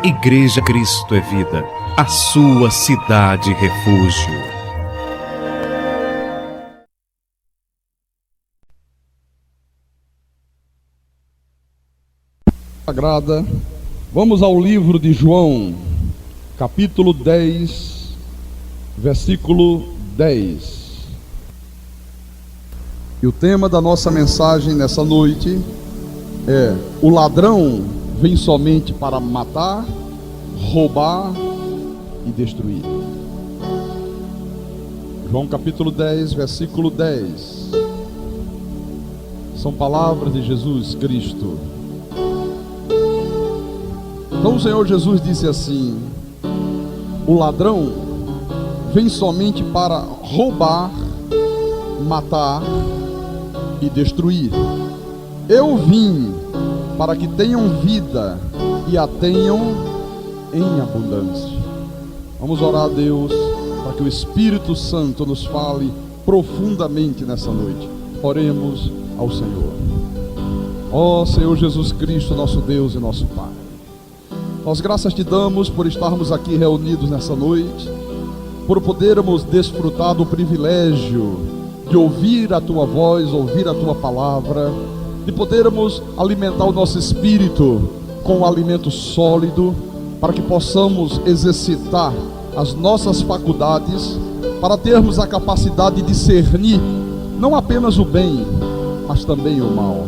Igreja Cristo é Vida, a sua cidade refúgio. Sagrada, vamos ao livro de João, capítulo 10, versículo 10. E o tema da nossa mensagem nessa noite é: o ladrão vem somente para matar, roubar e destruir. João capítulo 10, versículo 10. São palavras de Jesus Cristo. Então o Senhor Jesus disse assim: o ladrão vem somente para roubar, matar e destruir. Eu vim para que tenham vida e a tenham em abundância. Vamos orar a Deus para que o Espírito Santo nos fale profundamente nessa noite. Oremos ao Senhor. Ó Senhor Jesus Cristo, nosso Deus e nosso Pai, nós graças te damos por estarmos aqui reunidos nessa noite, por podermos desfrutar do privilégio de ouvir a tua voz, ouvir a tua palavra, de podermos alimentar o nosso espírito com um alimento sólido, para que possamos exercitar as nossas faculdades, para termos a capacidade de discernir não apenas o bem, mas também o mal.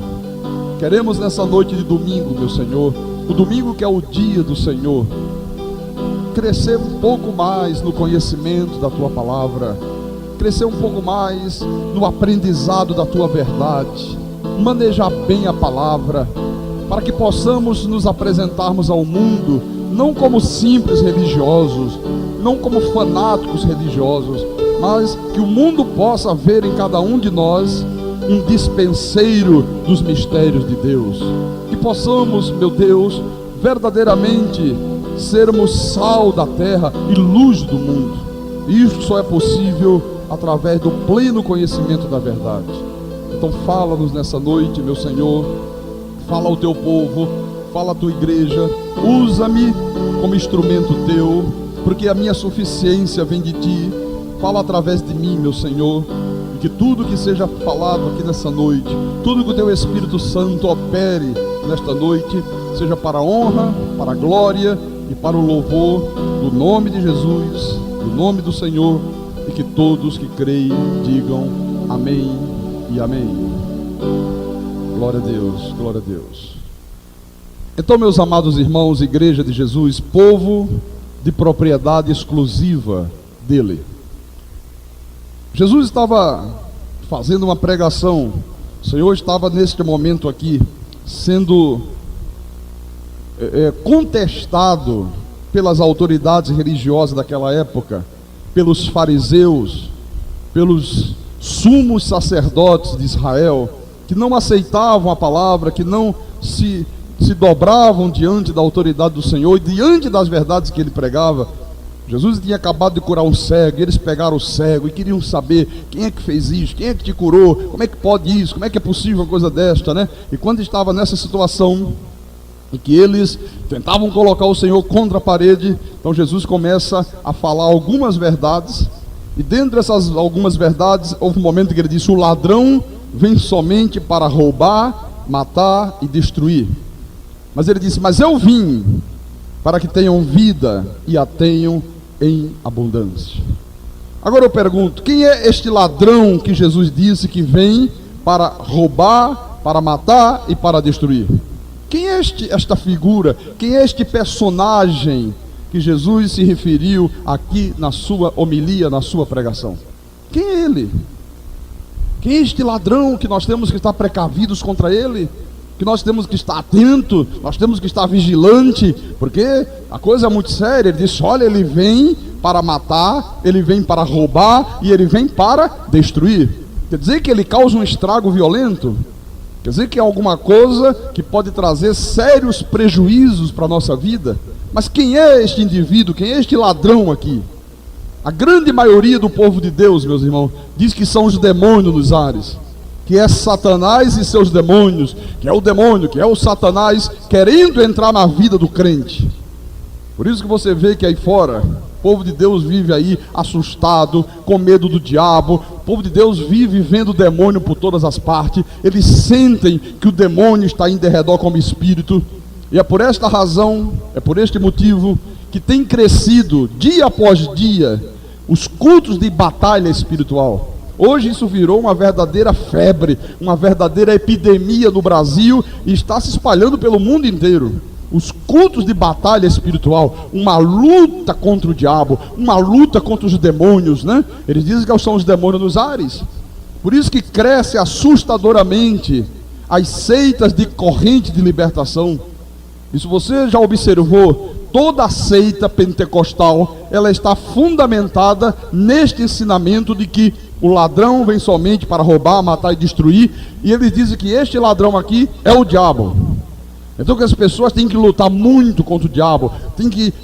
Queremos nessa noite de domingo, meu Senhor, o domingo que é o dia do Senhor, crescer um pouco mais no conhecimento da tua palavra, crescer um pouco mais no aprendizado da tua verdade, manejar bem a palavra, para que possamos nos apresentarmos ao mundo não como simples religiosos, não como fanáticos religiosos, mas que o mundo possa ver em cada um de nós um dispenseiro dos mistérios de Deus. Que possamos, meu Deus, verdadeiramente sermos sal da terra e luz do mundo. E isso só é possível através do pleno conhecimento da verdade. Então fala-nos nessa noite, meu Senhor, fala ao teu povo, fala à tua igreja, usa-me como instrumento teu, porque a minha suficiência vem de ti. Fala através de mim, meu Senhor, e que tudo que seja falado aqui nessa noite, tudo que o teu Espírito Santo opere nesta noite, seja para a honra, para a glória e para o louvor do nome de Jesus, do nome do Senhor, e que todos que creem digam amém e amém. Glória a Deus, glória a Deus. Então, meus amados irmãos, igreja de Jesus, povo de propriedade exclusiva dele, Jesus estava fazendo uma pregação. O Senhor estava neste momento aqui sendo contestado pelas autoridades religiosas daquela época, pelos fariseus, pelos sumos sacerdotes de Israel, que não aceitavam a palavra, que não se dobravam diante da autoridade do Senhor e diante das verdades que ele pregava. Jesus tinha acabado de curar um cego, e eles pegaram o cego e queriam saber: quem é que fez isso? Quem é que te curou? Como é que pode isso? Como é que é possível uma coisa desta, né? E quando estava nessa situação em que eles tentavam colocar o Senhor contra a parede, então Jesus começa a falar algumas verdades, e dentro dessas algumas verdades, houve um momento que ele disse: o ladrão vem somente para roubar, matar e destruir. Mas ele disse: mas eu vim para que tenham vida e a tenham em abundância. Agora eu pergunto: quem é este ladrão que Jesus disse que vem para roubar, para matar e para destruir? Quem é esta figura? Quem é este personagem que Jesus se referiu aqui na sua homilia, na sua pregação? Quem é ele? Quem é este ladrão que nós temos que estar precavidos contra ele? Que nós temos que estar atento, nós temos que estar vigilante, porque a coisa é muito séria. Ele disse: olha, ele vem para matar, ele vem para roubar e ele vem para destruir. Quer dizer que ele causa um estrago violento? Quer dizer que é alguma coisa que pode trazer sérios prejuízos para a nossa vida? Mas quem é este indivíduo? Quem é este ladrão aqui? A grande maioria do povo de Deus, meus irmãos, diz que são os demônios nos ares, que é Satanás e seus demônios, que é o demônio, que é o Satanás querendo entrar na vida do crente. Por isso que você vê que aí fora, o povo de Deus vive aí assustado, com medo do diabo. O povo de Deus vive vendo o demônio por todas as partes. Eles sentem que o demônio está em derredor como espírito. E é por esta razão, é por este motivo, que tem crescido dia após dia os cultos de batalha espiritual. Hoje isso virou uma verdadeira febre, uma verdadeira epidemia no Brasil e está se espalhando pelo mundo inteiro. Os cultos de batalha espiritual, uma luta contra o diabo, uma luta contra os demônios, né? Eles dizem que são os demônios nos ares. Por isso que cresce assustadoramente as seitas de corrente de libertação. Isso você já observou, toda a seita pentecostal, ela está fundamentada neste ensinamento de que o ladrão vem somente para roubar, matar e destruir, e eles dizem que este ladrão aqui é o diabo. Então que as pessoas têm que lutar muito contra o diabo,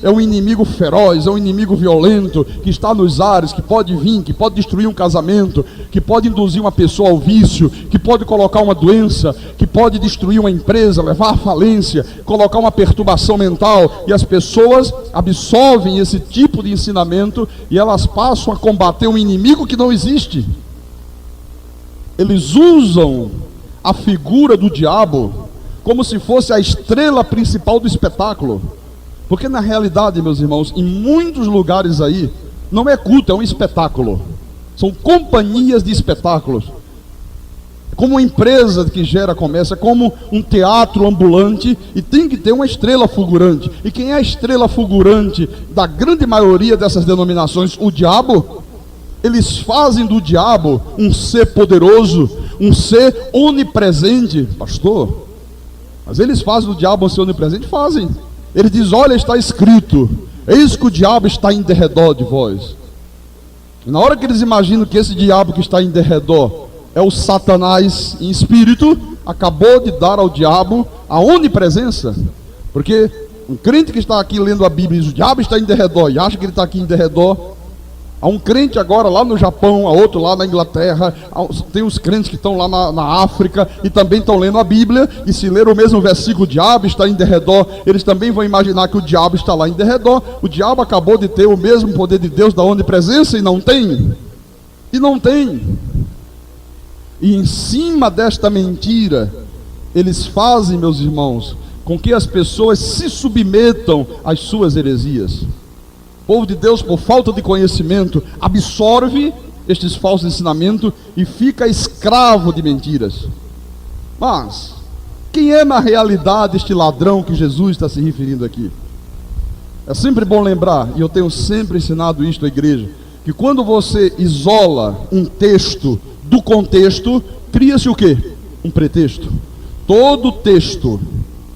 é um inimigo feroz, é um inimigo violento, que está nos ares, que pode vir, que pode destruir um casamento, que pode induzir uma pessoa ao vício, que pode colocar uma doença, que pode destruir uma empresa, levar à falência, colocar uma perturbação mental, e as pessoas absorvem esse tipo de ensinamento e elas passam a combater um inimigo que não existe. Eles usam a figura do diabo como se fosse a estrela principal do espetáculo. Porque na realidade, meus irmãos, em muitos lugares aí, não é culto, é um espetáculo. São companhias de espetáculos. Como uma empresa que gera comércio, é como um teatro ambulante, e tem que ter uma estrela fulgurante. E quem é a estrela fulgurante da grande maioria dessas denominações? O diabo. Eles fazem do diabo um ser poderoso, um ser onipresente. Pastor, mas eles fazem do diabo um ser onipresente? Fazem. Ele diz: olha, está escrito, eis que o diabo está em derredor de vós. E na hora que eles imaginam que esse diabo que está em derredor é o Satanás em espírito, acabou de dar ao diabo a onipresença. Porque um crente que está aqui lendo a Bíblia e diz: o diabo está em derredor, e acha que ele está aqui em derredor. Há um crente agora lá no Japão, há outro lá na Inglaterra, tem os crentes que estão lá na África e também estão lendo a Bíblia, e se ler o mesmo versículo, o diabo está em derredor, eles também vão imaginar que o diabo está lá em derredor. O diabo acabou de ter o mesmo poder de Deus da onipresença e não tem. E não tem. E em cima desta mentira, eles fazem, meus irmãos, com que as pessoas se submetam às suas heresias. O povo de Deus, por falta de conhecimento, absorve estes falsos ensinamentos e fica escravo de mentiras. Mas quem é na realidade este ladrão que Jesus está se referindo aqui? É sempre bom lembrar, e eu tenho sempre ensinado isto à igreja, que quando você isola um texto do contexto, cria-se o quê? Um pretexto. Todo texto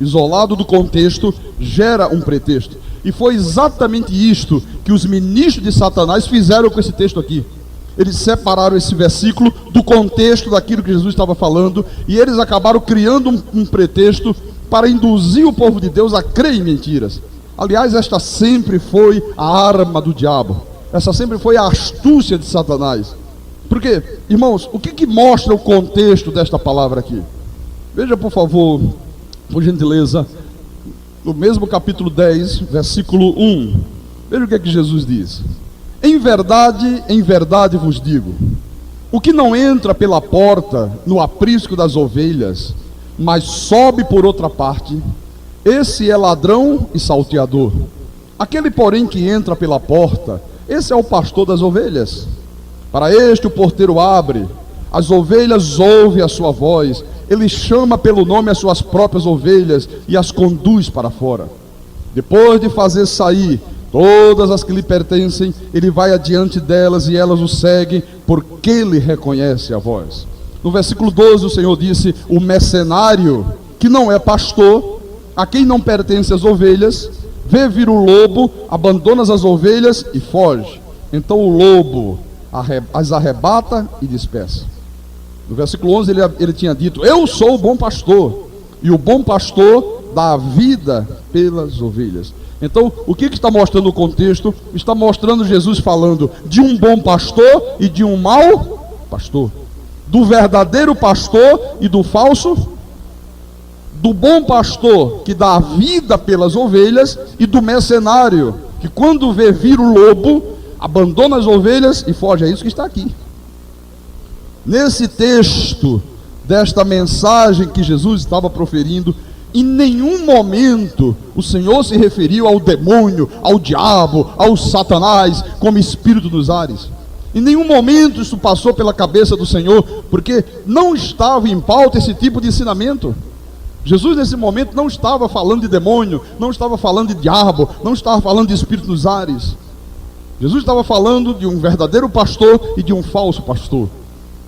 isolado do contexto gera um pretexto. E foi exatamente isto que os ministros de Satanás fizeram com esse texto aqui. Eles separaram esse versículo do contexto daquilo que Jesus estava falando, e eles acabaram criando um pretexto para induzir o povo de Deus a crer em mentiras. Aliás, esta sempre foi a arma do diabo. Essa sempre foi a astúcia de Satanás. Porque, irmãos, o que mostra o contexto desta palavra aqui? Veja, por favor, por gentileza, no mesmo capítulo 10, versículo 1. Veja o que é que Jesus diz: em verdade vos digo, o que não entra pela porta no aprisco das ovelhas, mas sobe por outra parte, esse é ladrão e salteador. Aquele, porém, que entra pela porta, esse é o pastor das ovelhas. Para este o porteiro abre, as ovelhas ouvem a sua voz, ele chama pelo nome as suas próprias ovelhas e as conduz para fora. Depois de fazer sair todas as que lhe pertencem, ele vai adiante delas e elas o seguem, porque ele reconhece a voz. No versículo 12 o Senhor disse: o mercenário, que não é pastor, a quem não pertence as ovelhas, vê vir o lobo, abandona as ovelhas e foge. Então o lobo as arrebata e dispersa. No versículo 11 ele tinha dito: eu sou o bom pastor, e o bom pastor dá a vida pelas ovelhas. Então, o que está mostrando o contexto? Está mostrando Jesus falando de um bom pastor e de um mau pastor, do verdadeiro pastor e do falso, do bom pastor que dá a vida pelas ovelhas e do mercenário que, quando vê vir o lobo, abandona as ovelhas e foge. É isso que está aqui. Nesse texto desta mensagem que Jesus estava proferindo, em nenhum momento o Senhor se referiu ao demônio, ao diabo, ao Satanás como espírito dos ares. Em nenhum momento isso passou pela cabeça do Senhor, porque não estava em pauta esse tipo de ensinamento. Jesus nesse momento não estava falando de demônio, não estava falando de diabo, não estava falando de espírito dos ares. Jesus estava falando de um verdadeiro pastor e de um falso pastor.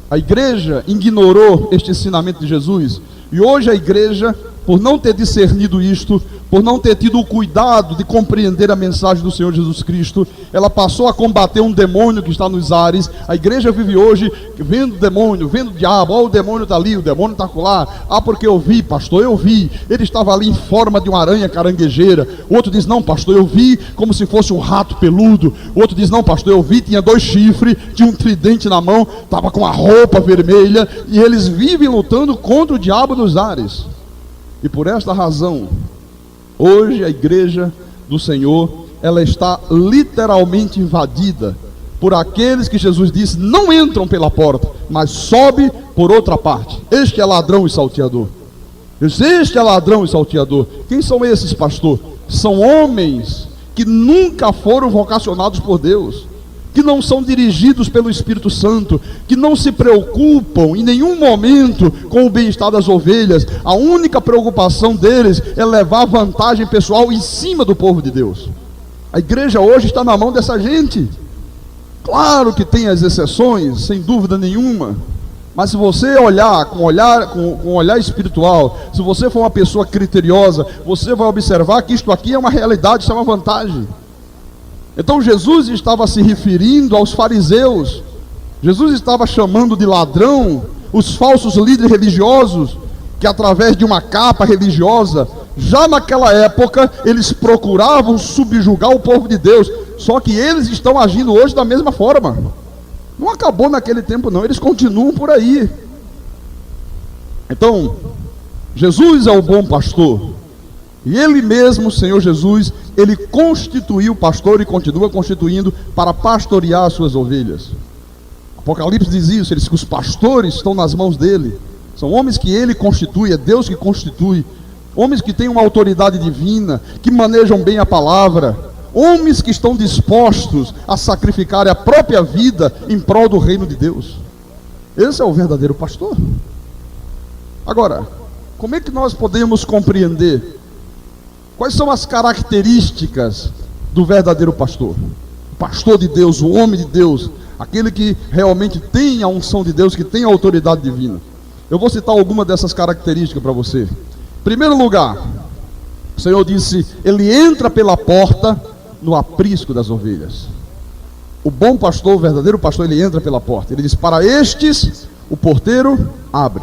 A igreja ignorou este ensinamento de Jesus, e hoje a igreja, por não ter discernido isto, por não ter tido o cuidado de compreender a mensagem do Senhor Jesus Cristo, ela passou a combater um demônio que está nos ares. A igreja vive hoje vendo demônio, vendo diabo. O demônio está ali, o demônio está lá. Porque eu vi, pastor, eu vi. Ele estava ali em forma de uma aranha caranguejeira. O outro diz, não, pastor, eu vi como se fosse um rato peludo. O outro diz, não, pastor, eu vi, tinha 2 chifres, tinha um tridente na mão, estava com a roupa vermelha. E eles vivem lutando contra o diabo nos ares. E por esta razão, hoje a igreja do Senhor, ela está literalmente invadida por aqueles que Jesus disse, não entram pela porta, mas sobe por outra parte. Este é ladrão e salteador. Este é ladrão e salteador. Quem são esses, pastor? São homens que nunca foram vocacionados por Deus, que não são dirigidos pelo Espírito Santo, que não se preocupam em nenhum momento com o bem-estar das ovelhas. A única preocupação deles é levar vantagem pessoal em cima do povo de Deus. A igreja hoje está na mão dessa gente. Claro que tem as exceções, sem dúvida nenhuma, mas se você olhar com olhar espiritual, se você for uma pessoa criteriosa, você vai observar que isto aqui é uma realidade, isso é uma vantagem. Então Jesus estava se referindo aos fariseus. Jesus estava chamando de ladrão os falsos líderes religiosos, que através de uma capa religiosa, já naquela época, eles procuravam subjugar o povo de Deus. Só que eles estão agindo hoje da mesma forma. Não acabou naquele tempo não, eles continuam por aí. Então, Jesus é o bom pastor. E Ele mesmo, o Senhor Jesus, Ele constituiu o pastor e continua constituindo para pastorear as suas ovelhas. Apocalipse diz isso, ele diz que os pastores estão nas mãos dele. São homens que Ele constitui, é Deus que constitui. Homens que têm uma autoridade divina, que manejam bem a palavra. Homens que estão dispostos a sacrificar a própria vida em prol do reino de Deus. Esse é o verdadeiro pastor. Agora, como é que nós podemos compreender quais são as características do verdadeiro pastor? O pastor de Deus, o homem de Deus, aquele que realmente tem a unção de Deus, que tem a autoridade divina. Eu vou citar alguma dessas características para você. Em primeiro lugar, o Senhor disse, ele entra pela porta no aprisco das ovelhas. O bom pastor, o verdadeiro pastor, ele entra pela porta. Ele diz, para estes o porteiro abre.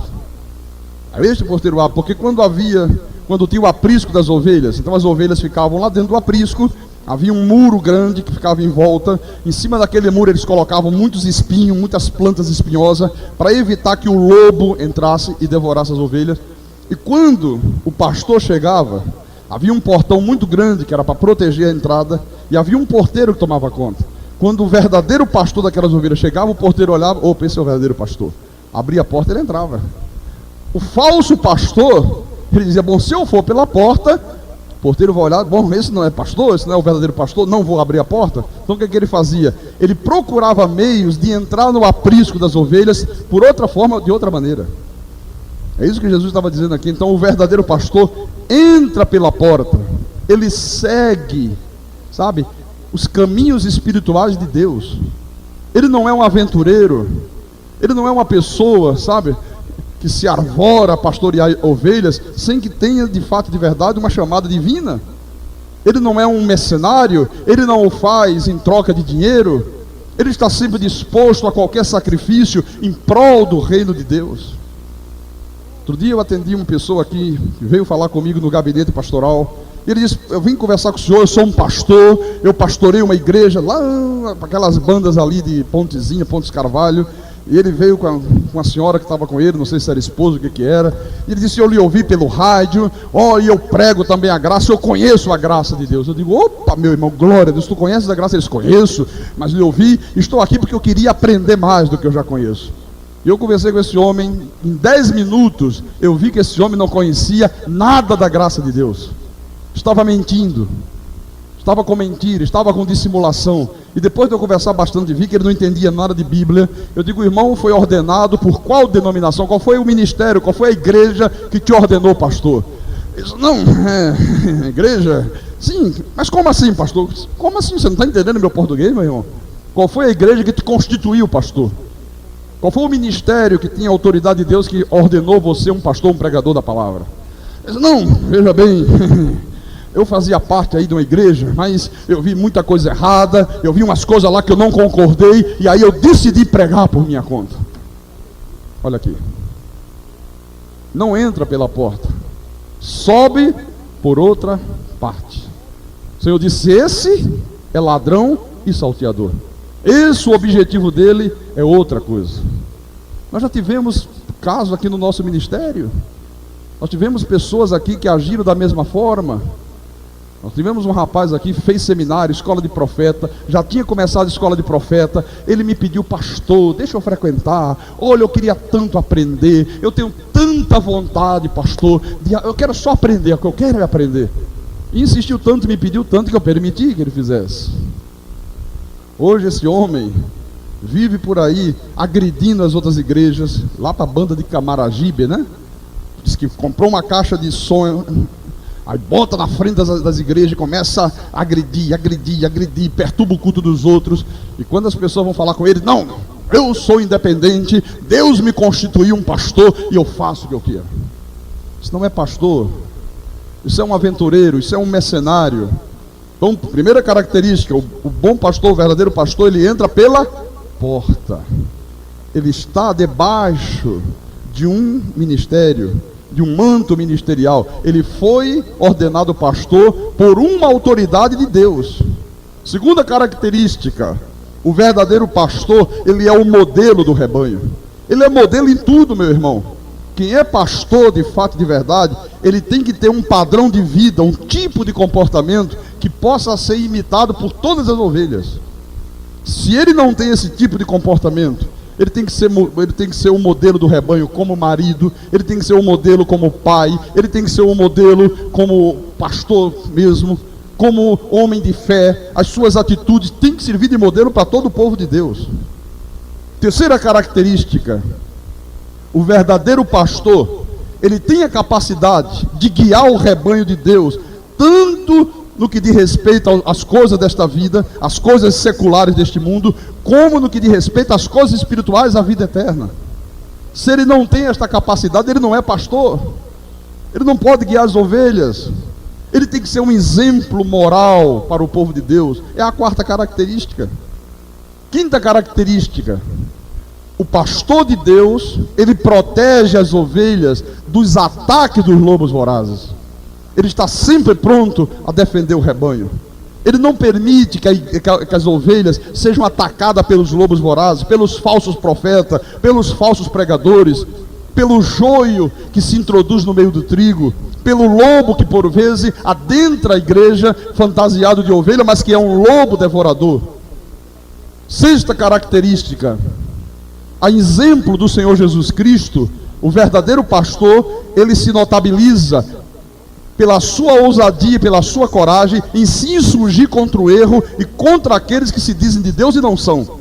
Este porteiro abre, porque quando tinha o aprisco das ovelhas, então as ovelhas ficavam lá dentro do aprisco, havia um muro grande que ficava em volta. Em cima daquele muro eles colocavam muitos espinhos, muitas plantas espinhosas, para evitar que o lobo entrasse e devorasse as ovelhas. E quando o pastor chegava, havia um portão muito grande que era para proteger a entrada, e havia um porteiro que tomava conta. Quando o verdadeiro pastor daquelas ovelhas chegava, o porteiro olhava, opa, esse é o verdadeiro pastor. Abria a porta e ele entrava. O falso pastor, ele dizia, bom, se eu for pela porta, o porteiro vai olhar, bom, esse não é pastor, esse não é o verdadeiro pastor, não vou abrir a porta. Então o que ele fazia? Ele procurava meios de entrar no aprisco das ovelhas por outra forma, de outra maneira. É isso que Jesus estava dizendo aqui. Então o verdadeiro pastor entra pela porta, ele segue, sabe, os caminhos espirituais de Deus. Ele não é um aventureiro, ele não é uma pessoa, sabe, que se arvora a pastorear ovelhas sem que tenha de fato, de verdade, uma chamada divina. Ele não é um mercenário, ele não o faz em troca de dinheiro, ele está sempre disposto a qualquer sacrifício em prol do reino de Deus. Outro dia eu atendi uma pessoa aqui, que veio falar comigo no gabinete pastoral, e ele disse, eu vim conversar com o senhor, eu sou um pastor, eu pastorei uma igreja lá, aquelas bandas ali de Pontezinha, Pontes Carvalho, E ele veio com uma senhora que estava com ele, não sei se era esposo, o que era. E ele disse: eu lhe ouvi pelo rádio, e eu prego também a graça, eu conheço a graça de Deus. Eu digo: opa, meu irmão, glória a Deus, tu conheces a graça? Eles: conheço, mas lhe ouvi, estou aqui porque eu queria aprender mais do que eu já conheço. E eu conversei com esse homem, em 10 minutos, eu vi que esse homem não conhecia nada da graça de Deus. Estava mentindo. Estava com mentira, estava com dissimulação. E depois de eu conversar bastante, vi que ele não entendia nada de Bíblia. Eu digo: irmão, foi ordenado por qual denominação? Qual foi o ministério? Qual foi a igreja que te ordenou pastor? Ele disse: não, igreja? Sim, mas como assim, pastor? Como assim? Você não está entendendo meu português, meu irmão? Qual foi a igreja que te constituiu pastor? Qual foi o ministério que tinha autoridade de Deus que ordenou você um pastor, um pregador da palavra? Ele disse: não, veja bem... eu fazia parte aí de uma igreja, mas eu vi muita coisa errada, eu vi umas coisas lá que eu não concordei, e aí eu decidi pregar por minha conta. Olha aqui. Não entra pela porta, sobe por outra parte. O Senhor disse: esse é ladrão e salteador. Esse, o objetivo dele é outra coisa. Nós já tivemos casos aqui no nosso ministério. Nós tivemos pessoas aqui que agiram da mesma forma. Nós tivemos um rapaz aqui, fez seminário, escola de profeta, já tinha começado a escola de profeta. Ele me pediu: pastor, deixa eu frequentar. Olha, eu queria tanto aprender, eu tenho tanta vontade, pastor, eu quero só aprender, o que eu quero é aprender. E insistiu tanto, me pediu tanto, que eu permiti que ele fizesse. Hoje esse homem vive por aí agredindo as outras igrejas, lá para a banda de Camaragibe, né? Diz que comprou uma caixa de som, aí bota na frente das igrejas e começa a agredir, perturba o culto dos outros. E quando as pessoas vão falar com ele: não, eu sou independente, Deus me constituiu um pastor e eu faço o que eu quero. Isso não é pastor, isso é um aventureiro, isso é um mercenário. Então, primeira característica: o bom pastor, o verdadeiro pastor, ele entra pela porta. Ele está debaixo de um ministério, de um manto ministerial. Ele foi ordenado pastor por uma autoridade de Deus. Segunda característica: o verdadeiro pastor, ele é o modelo do rebanho. Ele é modelo em tudo, meu irmão. Quem é pastor de fato, de verdade, ele tem que ter um padrão de vida, um tipo de comportamento que possa ser imitado por todas as ovelhas. Se ele não tem esse tipo de comportamento, ele tem que ser um modelo do rebanho como marido, ele tem que ser um modelo como pai, ele tem que ser um modelo como pastor mesmo, como homem de fé. As suas atitudes têm que servir de modelo para todo o povo de Deus. Terceira característica: o verdadeiro pastor, ele tem a capacidade de guiar o rebanho de Deus, tanto no que diz respeito às coisas desta vida, às coisas seculares deste mundo, como no que diz respeito às coisas espirituais da vida eterna. Se ele não tem esta capacidade, ele não é pastor. Ele não pode guiar as ovelhas. Ele tem que ser um exemplo moral para o povo de Deus. É a quarta característica. Quinta característica: o pastor de Deus, ele protege as ovelhas dos ataques dos lobos vorazes. Ele está sempre pronto a defender o rebanho. Ele não permite que as ovelhas sejam atacadas pelos lobos vorazes, pelos falsos profetas, pelos falsos pregadores, pelo joio que se introduz no meio do trigo, pelo lobo que por vezes adentra a igreja fantasiado de ovelha, mas que é um lobo devorador. Sexta característica: a exemplo do Senhor Jesus Cristo, o verdadeiro pastor, ele se notabiliza pela sua ousadia, pela sua coragem em se insurgir contra o erro e contra aqueles que se dizem de Deus e não são.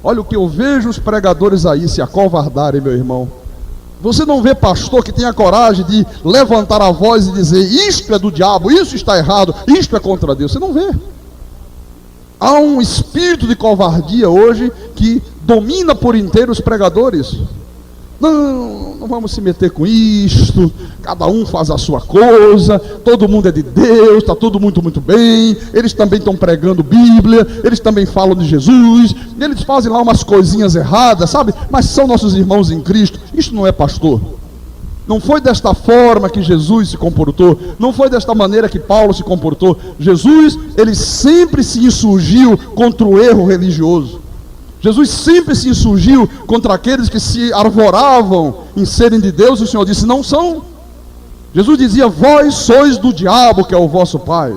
Olha o que eu vejo os pregadores aí se acovardarem, meu irmão. Você não vê pastor que tenha coragem de levantar a voz e dizer: isto é do diabo, isso está errado, isto é contra Deus. Você não vê. Há um espírito de covardia hoje que domina por inteiro os pregadores. Não vamos se meter com isto, cada um faz a sua coisa, todo mundo é de Deus, está tudo muito bem, eles também estão pregando Bíblia, eles também falam de Jesus, eles fazem lá umas coisinhas erradas, sabe? Mas são nossos irmãos em Cristo. Isto não é pastor. Não foi desta forma que Jesus se comportou, não foi desta maneira que Paulo se comportou. Jesus, ele sempre se insurgiu contra o erro religioso. Jesus sempre se insurgiu contra aqueles que se arvoravam em serem de Deus. O Senhor disse: não são. Jesus dizia: vós sois do diabo, que é o vosso pai.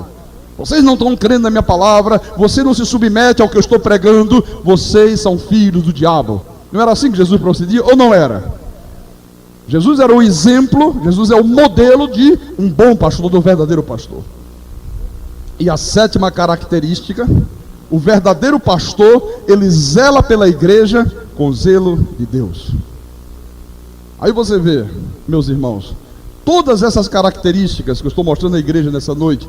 Vocês não estão crendo na minha palavra, você não se submete ao que eu estou pregando, vocês são filhos do diabo. Não era assim que Jesus procedia, ou não era? Jesus era o exemplo, Jesus é o modelo de um bom pastor, do verdadeiro pastor. E a sétima característica: o verdadeiro pastor, ele zela pela igreja com zelo de Deus. Aí você vê, meus irmãos, todas essas características que eu estou mostrando à igreja nessa noite,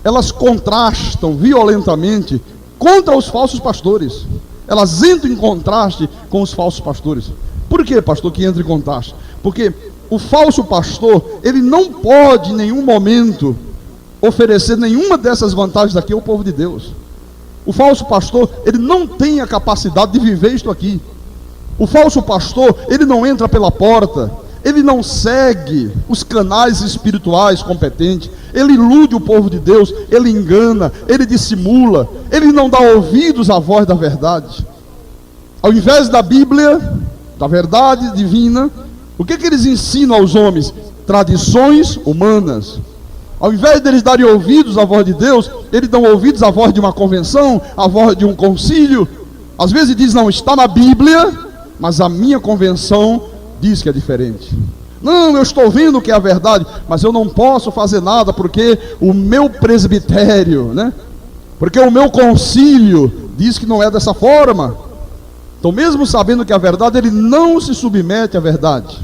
elas contrastam violentamente contra os falsos pastores. Elas entram em contraste com os falsos pastores. Por que, pastor, que entra em contraste? Porque o falso pastor, ele não pode em nenhum momento oferecer nenhuma dessas vantagens aqui ao povo de Deus. O falso pastor, ele não tem a capacidade de viver isto aqui. O falso pastor, ele não entra pela porta, ele não segue os canais espirituais competentes, ele ilude o povo de Deus, ele engana, ele dissimula, ele não dá ouvidos à voz da verdade. Ao invés da Bíblia, da verdade divina, o que eles ensinam aos homens? Tradições humanas. Ao invés deles darem ouvidos à voz de Deus, eles dão ouvidos à voz de uma convenção, à voz de um concílio. Às vezes diz: não, está na Bíblia, mas a minha convenção diz que é diferente. Não, eu estou vendo que é a verdade, mas eu não posso fazer nada porque o meu presbitério, porque o meu concílio diz que não é dessa forma. Então, mesmo sabendo que é a verdade, ele não se submete à verdade.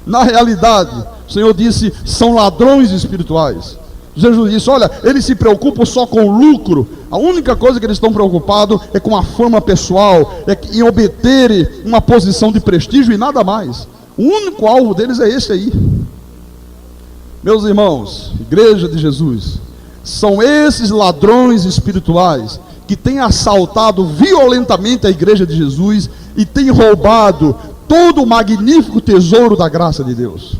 Na realidade, o Senhor disse: são ladrões espirituais. Jesus disse: olha, eles se preocupam só com o lucro. A única coisa que eles estão preocupados é com a fama pessoal, em obterem uma posição de prestígio e nada mais. O único alvo deles é esse aí. Meus irmãos, igreja de Jesus, são esses ladrões espirituais que têm assaltado violentamente a igreja de Jesus e têm roubado todo o magnífico tesouro da graça de Deus.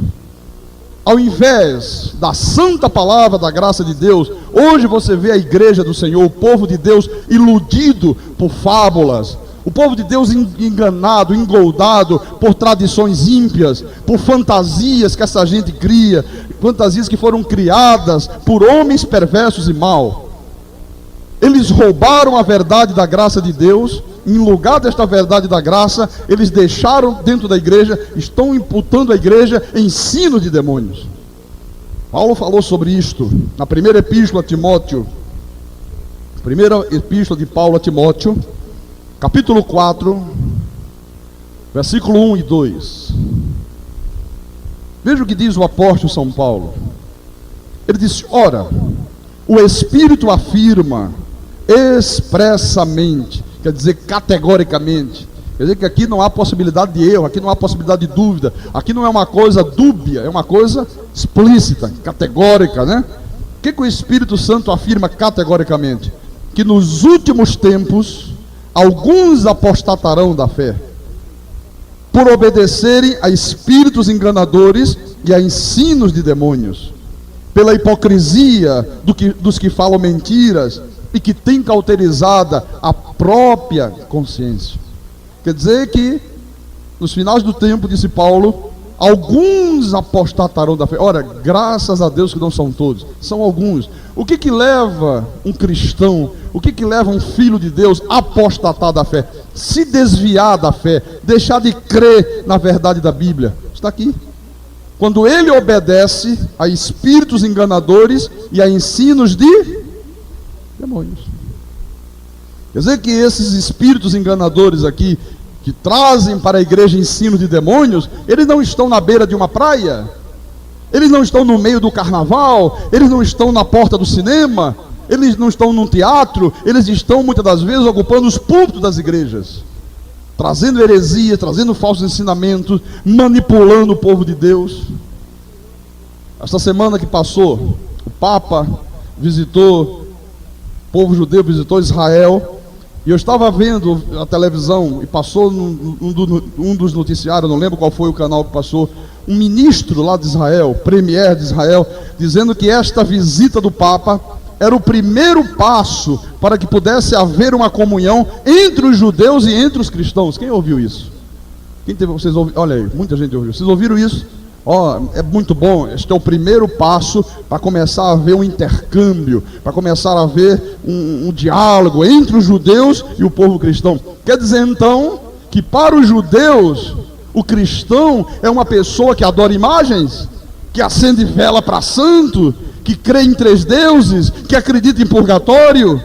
Ao invés da santa palavra da graça de Deus, hoje você vê a igreja do Senhor, o povo de Deus, iludido por fábulas, o povo de Deus enganado, engoldado por tradições ímpias, por fantasias que essa gente cria, fantasias que foram criadas por homens perversos e maus. Eles roubaram a verdade da graça de Deus. Em lugar desta verdade da graça, eles deixaram dentro da igreja, estão imputando à igreja ensino de demônios. Paulo falou sobre isto na primeira epístola a Timóteo, primeira epístola de Paulo a Timóteo, capítulo 4, versículo 1 e 2. Veja o que diz o apóstolo São Paulo. Ele disse: ora, o Espírito afirma expressamente, quer dizer categoricamente, quer dizer que aqui não há possibilidade de erro, aqui não há possibilidade de dúvida, aqui não é uma coisa dúbia, é uma coisa explícita, categórica, O que o Espírito Santo afirma categoricamente? Que nos últimos tempos alguns apostatarão da fé, por obedecerem a espíritos enganadores e a ensinos de demônios, pela hipocrisia dos que falam mentiras e que têm cauterizada a própria consciência. Quer dizer que nos finais do tempo, disse Paulo, alguns apostatarão da fé. Ora, graças a Deus que não são todos, são alguns. O que leva um cristão, o que leva um filho de Deus a apostatar da fé? Se desviar da fé, deixar de crer na verdade da Bíblia. Está aqui. Quando ele obedece a espíritos enganadores e a ensinos de demônios. Quer dizer que esses espíritos enganadores aqui, que trazem para a igreja ensino de demônios, eles não estão na beira de uma praia, eles não estão no meio do carnaval, eles não estão na porta do cinema, eles não estão num teatro, eles estão muitas das vezes ocupando os púlpitos das igrejas, trazendo heresia, trazendo falsos ensinamentos, manipulando o povo de Deus. Esta semana que passou, o Papa visitou, o povo judeu visitou Israel, e eu estava vendo a televisão e passou um dos noticiários, não lembro qual foi o canal que passou, um ministro lá de Israel, premier de Israel, dizendo que esta visita do Papa era o primeiro passo para que pudesse haver uma comunhão entre os judeus e entre os cristãos. Quem ouviu isso? Vocês ouviram? Olha aí, muita gente ouviu. Vocês ouviram isso? É muito bom. Este é o primeiro passo para começar a haver um intercâmbio, para começar a haver um diálogo entre os judeus e o povo cristão. Quer dizer então que para os judeus o cristão é uma pessoa que adora imagens, que acende vela para santo, que crê em 3 deuses, que acredita em purgatório.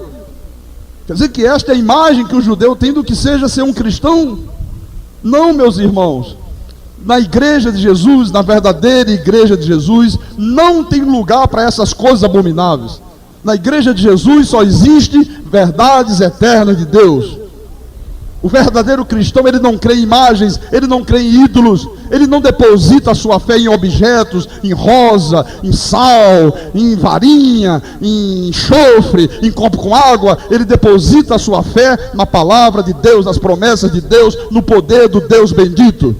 Quer dizer que esta é a imagem que o judeu tem do que seja ser um cristão? Não, meus irmãos. Na igreja de Jesus, na verdadeira igreja de Jesus, não tem lugar para essas coisas abomináveis. Na igreja de Jesus só existe verdades eternas de Deus. O verdadeiro cristão, ele não crê em imagens, ele não crê em ídolos, ele não deposita a sua fé em objetos, em rosa, em sal, em varinha, em enxofre, em copo com água. Ele deposita a sua fé na palavra de Deus, nas promessas de Deus, no poder do Deus bendito.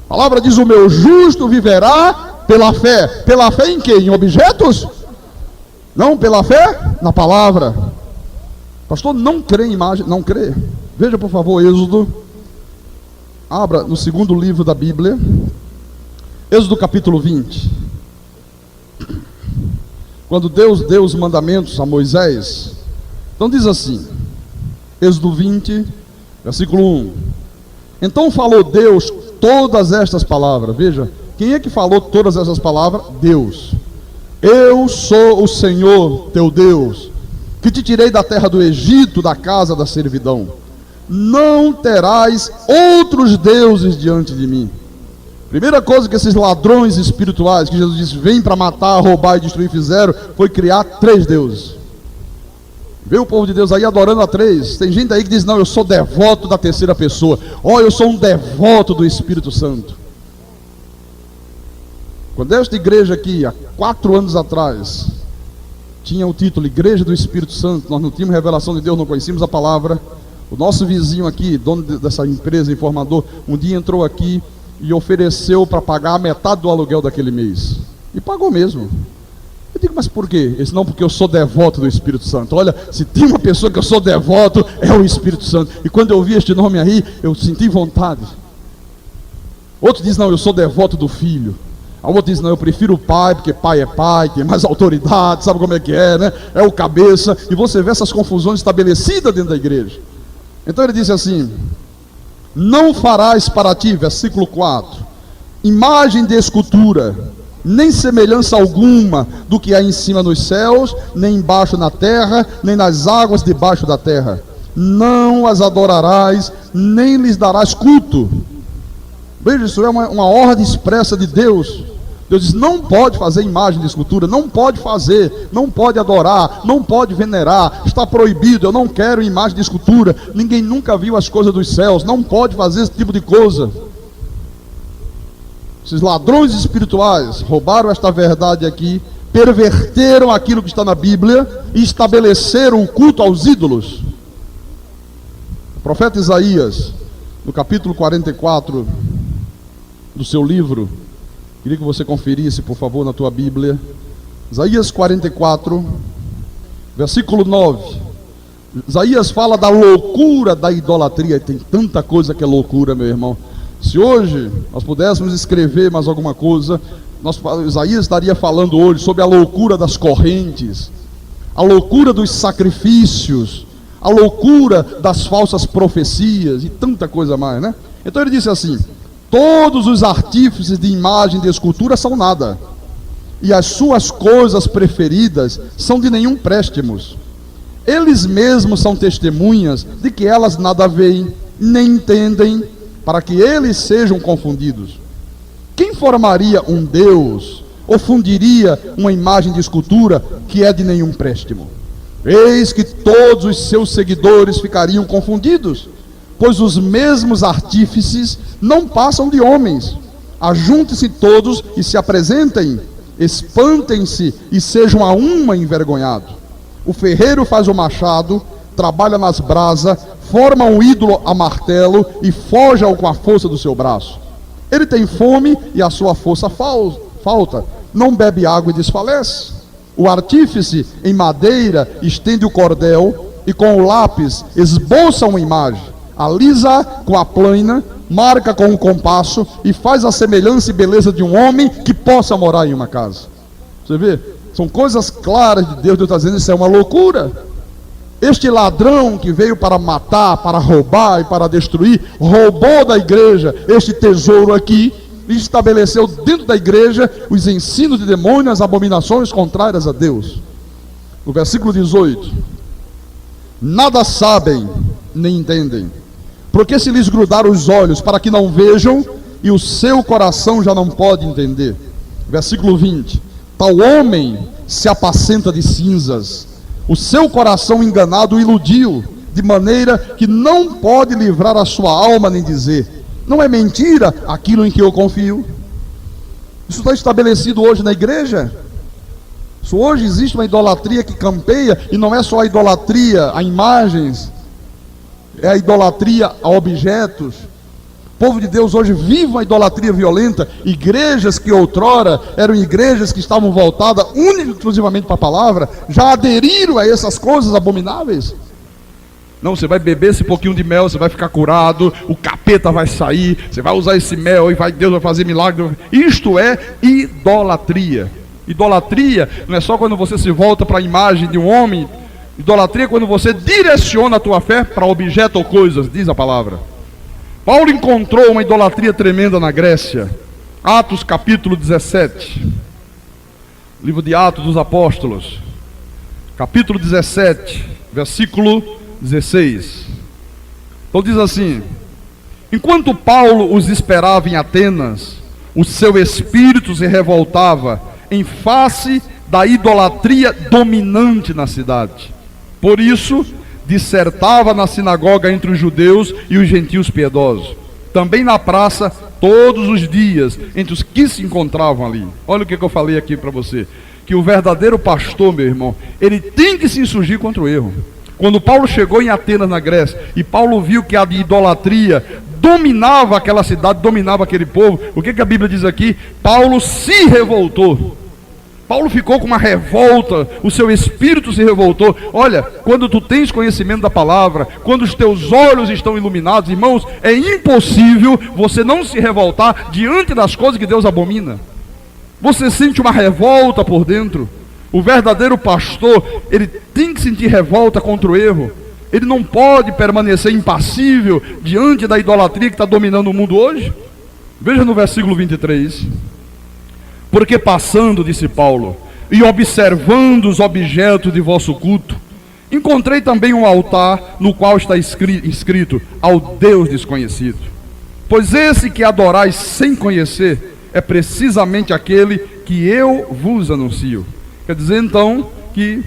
A palavra diz: o meu justo viverá pela fé. Pela fé em quê? Em objetos? Não, pela fé na palavra. Pastor, não crê em imagem, não crê. Veja por favor Êxodo. Abra no segundo livro da Bíblia, Êxodo capítulo 20. Quando Deus deu os mandamentos a Moisés, então diz assim, Êxodo 20, versículo 1. Então falou Deus todas estas palavras. Veja, quem é que falou todas essas palavras? Deus. Eu sou o Senhor teu Deus, que te tirei da terra do Egito, da casa da servidão. Não terás outros deuses diante de mim. Primeira coisa que esses ladrões espirituais, que Jesus disse, vem para matar, roubar e destruir, fizeram, foi criar 3 deuses. Vê o povo de Deus aí adorando a 3. Tem gente aí que diz, não, eu sou devoto da terceira pessoa. Eu sou um devoto do Espírito Santo. Quando esta igreja aqui, há 4 anos atrás, tinha o título Igreja do Espírito Santo, nós não tínhamos revelação de Deus, não conhecíamos a palavra. O nosso vizinho aqui, dono dessa empresa, informador, um dia entrou aqui e ofereceu para pagar a metade do aluguel daquele mês. E pagou mesmo. Eu digo, mas por quê? Ele disse, não, porque eu sou devoto do Espírito Santo. Olha, se tem uma pessoa que eu sou devoto, é o Espírito Santo. E quando eu vi este nome aí, eu senti vontade. Outro diz, não, eu sou devoto do Filho. A outro diz, não, eu prefiro o pai, porque pai é pai, tem mais autoridade, sabe como é que é, né? É o cabeça. E você vê essas confusões estabelecidas dentro da igreja. Então ele disse assim, não farás para ti, versículo 4, imagem de escultura, nem semelhança alguma do que há em cima nos céus, nem embaixo na terra, nem nas águas debaixo da terra. Não as adorarás, nem lhes darás culto. Veja, isso é uma ordem expressa de Deus. Deus diz, não pode fazer imagem de escultura, não pode fazer, não pode adorar, não pode venerar, está proibido, eu não quero imagem de escultura, ninguém nunca viu as coisas dos céus, não pode fazer esse tipo de coisa. Esses ladrões espirituais roubaram esta verdade aqui, perverteram aquilo que está na Bíblia e estabeleceram o culto aos ídolos. O profeta Isaías, no capítulo 44 do seu livro, queria que você conferisse, por favor, na tua Bíblia. Isaías 44, versículo 9. Isaías fala da loucura da idolatria. Tem tanta coisa que é loucura, meu irmão. Se hoje nós pudéssemos escrever mais alguma coisa, Isaías estaria falando hoje sobre a loucura das correntes, a loucura dos sacrifícios, a loucura das falsas profecias e tanta coisa mais, né? Então ele disse assim, todos os artífices de imagem de escultura são nada, e as suas coisas preferidas são de nenhum préstimos. Eles mesmos são testemunhas de que elas nada veem, nem entendem, para que eles sejam confundidos. Quem formaria um Deus, ou fundiria uma imagem de escultura que é de nenhum préstimo? Eis que todos os seus seguidores ficariam confundidos, pois os mesmos artífices não passam de homens. Ajuntem-se todos e se apresentem, espantem-se e sejam a uma envergonhados. O ferreiro faz o machado, trabalha nas brasas, forma um ídolo a martelo e forja-o com a força do seu braço. Ele tem fome e a sua força falta, não bebe água e desfalece. O artífice em madeira estende o cordel e com o lápis esboça uma imagem, alisa com a plana, marca com um compasso e faz a semelhança e beleza de um homem que possa morar em uma casa. Você vê? São coisas claras de Deus. Deus está dizendo: isso é uma loucura. Este ladrão que veio para matar, para roubar e para destruir, roubou da igreja este tesouro aqui e estabeleceu dentro da igreja os ensinos de demônios, as abominações contrárias a Deus. No versículo 18: nada sabem nem entendem, porque se lhes grudar os olhos para que não vejam, e o seu coração já não pode entender. Versículo 20: tal homem se apacenta de cinzas, o seu coração enganado o iludiu, de maneira que não pode livrar a sua alma nem dizer: não é mentira aquilo em que eu confio. Isso está estabelecido hoje na igreja. Isso hoje existe uma idolatria que campeia, e não é só a idolatria a imagens, é a idolatria a objetos. O povo de Deus hoje vive uma idolatria violenta. Igrejas que outrora eram igrejas que estavam voltadas única e exclusivamente para a palavra, já aderiram a essas coisas abomináveis. Não, você vai beber esse pouquinho de mel, você vai ficar curado, o capeta vai sair, você vai usar esse mel e Deus vai fazer milagre. Isto é idolatria. Idolatria não é só quando você se volta para a imagem de um homem. Idolatria é quando você direciona a tua fé para objeto ou coisas, diz a palavra. Paulo encontrou uma idolatria tremenda na Grécia. Atos capítulo 17. Livro de Atos dos Apóstolos, capítulo 17, versículo 16. Então diz assim: enquanto Paulo os esperava em Atenas, o seu espírito se revoltava em face da idolatria dominante na cidade. Por isso, dissertava na sinagoga entre os judeus e os gentios piedosos, também na praça todos os dias, entre os que se encontravam ali. Olha o que eu falei aqui para você, que o verdadeiro pastor, meu irmão, ele tem que se insurgir contra o erro. Quando Paulo chegou em Atenas, na Grécia, e Paulo viu que a idolatria dominava aquela cidade, dominava aquele povo, o que a Bíblia diz aqui? Paulo se revoltou. Paulo ficou com uma revolta, o seu espírito se revoltou. Olha, quando tu tens conhecimento da palavra, quando os teus olhos estão iluminados, irmãos, é impossível você não se revoltar diante das coisas que Deus abomina. Você sente uma revolta por dentro. O verdadeiro pastor, ele tem que sentir revolta contra o erro. Ele não pode permanecer impassível diante da idolatria que está dominando o mundo hoje. Veja no versículo 23. Porque passando, disse Paulo, e observando os objetos de vosso culto, encontrei também um altar no qual está escrito ao Deus desconhecido. Pois esse que adorais sem conhecer é precisamente aquele que eu vos anuncio. Quer dizer então que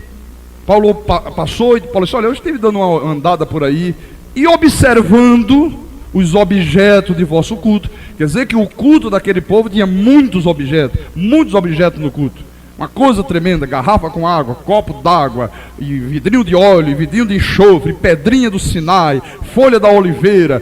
Paulo passou e Paulo disse: olha, eu estive dando uma andada por aí e observando os objetos de vosso culto. Quer dizer que o culto daquele povo tinha muitos objetos no culto. Uma coisa tremenda: garrafa com água, copo d'água, e vidrinho de óleo, vidrinho de enxofre, pedrinha do Sinai, folha da oliveira,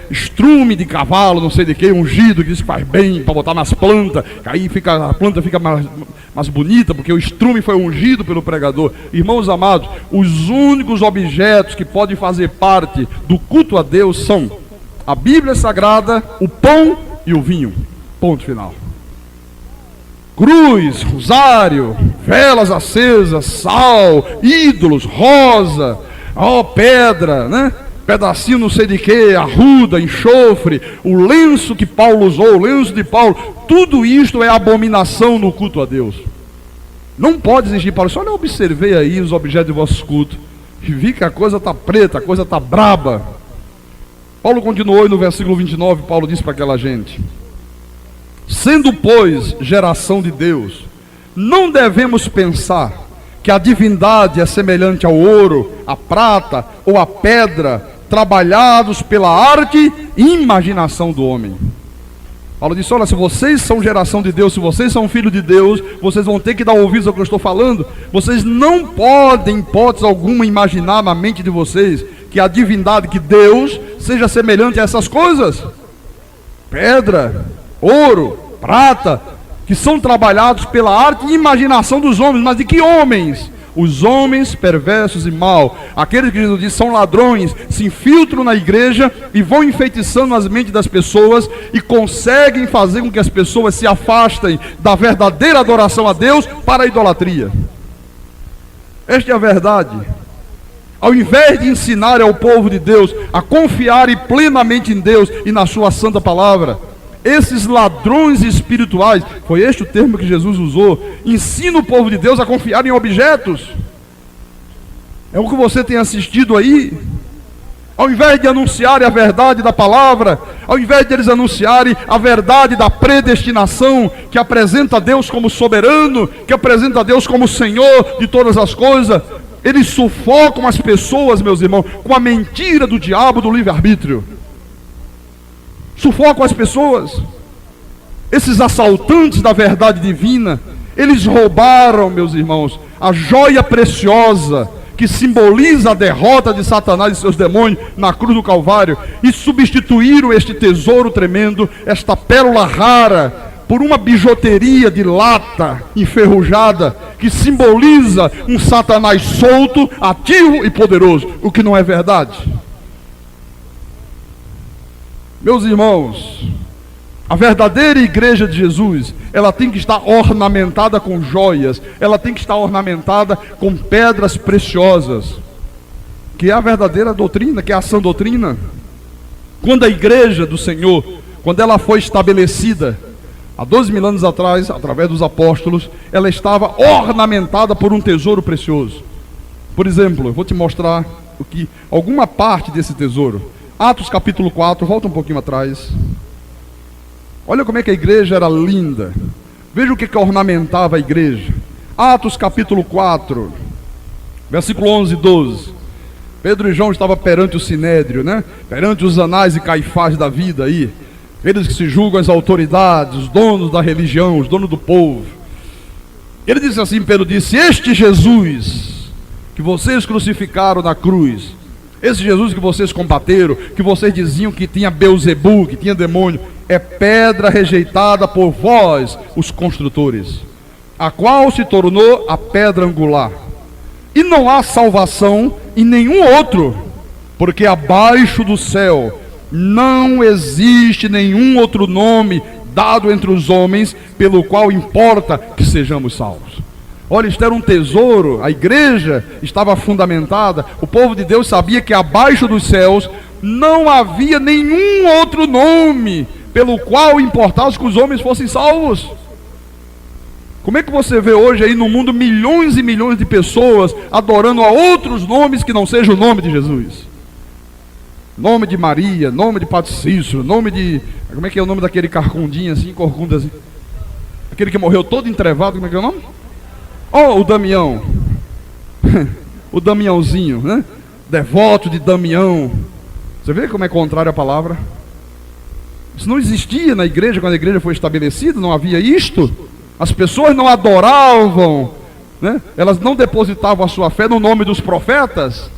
estrume de cavalo, não sei de que, ungido, que diz que faz bem para botar nas plantas, que aí a planta fica mais bonita, porque o estrume foi ungido pelo pregador. Irmãos amados, os únicos objetos que podem fazer parte do culto a Deus são a Bíblia Sagrada, o pão e o vinho. Ponto final. Cruz, rosário, velas acesas, sal, ídolos, rosa, pedra, né? Pedacinho não sei de que, arruda, enxofre, o lenço que Paulo usou, o lenço de Paulo, tudo isto é abominação no culto a Deus. Não pode exigir Paulo: olha, eu observei aí os objetos de vossos cultos e vi que a coisa está preta, a coisa está braba. Paulo continuou e no versículo 29, Paulo disse para aquela gente: sendo, pois, geração de Deus, não devemos pensar que a divindade é semelhante ao ouro, à prata ou à pedra, trabalhados pela arte e imaginação do homem. Paulo disse: olha, se vocês são geração de Deus, se vocês são filhos de Deus, vocês vão ter que dar ouvidos ao que eu estou falando. Vocês não podem, em hipótese alguma, imaginar na mente de vocês que a divindade, que Deus, seja semelhante a essas coisas. Pedra, ouro, prata, que são trabalhados pela arte e imaginação dos homens. Mas de que homens? Os homens perversos e maus, aqueles que Jesus diz são ladrões, se infiltram na igreja e vão enfeitiçando as mentes das pessoas e conseguem fazer com que as pessoas se afastem da verdadeira adoração a Deus para a idolatria. Esta é a verdade. Ao invés de ensinar ao povo de Deus a confiar plenamente em Deus e na sua santa palavra, esses ladrões espirituais, foi este o termo que Jesus usou, ensina o povo de Deus a confiar em objetos. É o que você tem assistido aí. Ao invés de anunciarem a verdade da palavra, ao invés de eles anunciarem a verdade da predestinação, que apresenta Deus como soberano, que apresenta Deus como Senhor de todas as coisas, eles sufocam as pessoas, meus irmãos, com a mentira do diabo do livre-arbítrio. Sufocam as pessoas. Esses assaltantes da verdade divina, eles roubaram, meus irmãos, a joia preciosa que simboliza a derrota de Satanás e seus demônios na cruz do Calvário, e substituíram este tesouro tremendo, esta pérola rara, por uma bijuteria de lata enferrujada, que simboliza um Satanás solto, ativo e poderoso, o que não é verdade. Meus irmãos, a verdadeira igreja de Jesus, ela tem que estar ornamentada com joias, ela tem que estar ornamentada com pedras preciosas, que é a verdadeira doutrina, que é a sã doutrina. Quando a igreja do Senhor, quando ela foi estabelecida, há 12.000 anos atrás, através dos apóstolos, ela estava ornamentada por um tesouro precioso. Por exemplo, eu vou te mostrar alguma parte desse tesouro. Atos capítulo 4, volta um pouquinho atrás. Olha como é que a igreja era linda. Veja o que ornamentava a igreja. Atos capítulo 4, versículo 11 e 12. Pedro e João estavam perante o sinédrio, né? Perante os Anás e Caifás da vida aí. Eles que se julgam as autoridades, os donos da religião, os donos do povo. Ele disse assim, Pedro disse: este Jesus que vocês crucificaram na cruz, esse Jesus que vocês combateram, que vocês diziam que tinha Beelzebu, que tinha demônio, é pedra rejeitada por vós, os construtores, a qual se tornou a pedra angular. E não há salvação em nenhum outro, porque abaixo do céu não existe nenhum outro nome dado entre os homens, pelo qual importa que sejamos salvos. Olha, isto era um tesouro, a igreja estava fundamentada, o povo de Deus sabia que abaixo dos céus não havia nenhum outro nome pelo qual importasse que os homens fossem salvos. Como é que você vê hoje aí no mundo milhões e milhões de pessoas adorando a outros nomes que não seja o nome de Jesus? Nome de Maria, nome de Padre Cícero, nome de... Como é que é o nome daquele carcundinho assim, corcunda assim? Aquele que morreu todo entrevado, como é que é o nome? Oh, o Damião. O Damiãozinho, né? Devoto de Damião. Você vê como é contrário à palavra? Isso não existia na igreja, quando a igreja foi estabelecida, não havia isto. As pessoas não adoravam, né? Elas não depositavam a sua fé no nome dos profetas.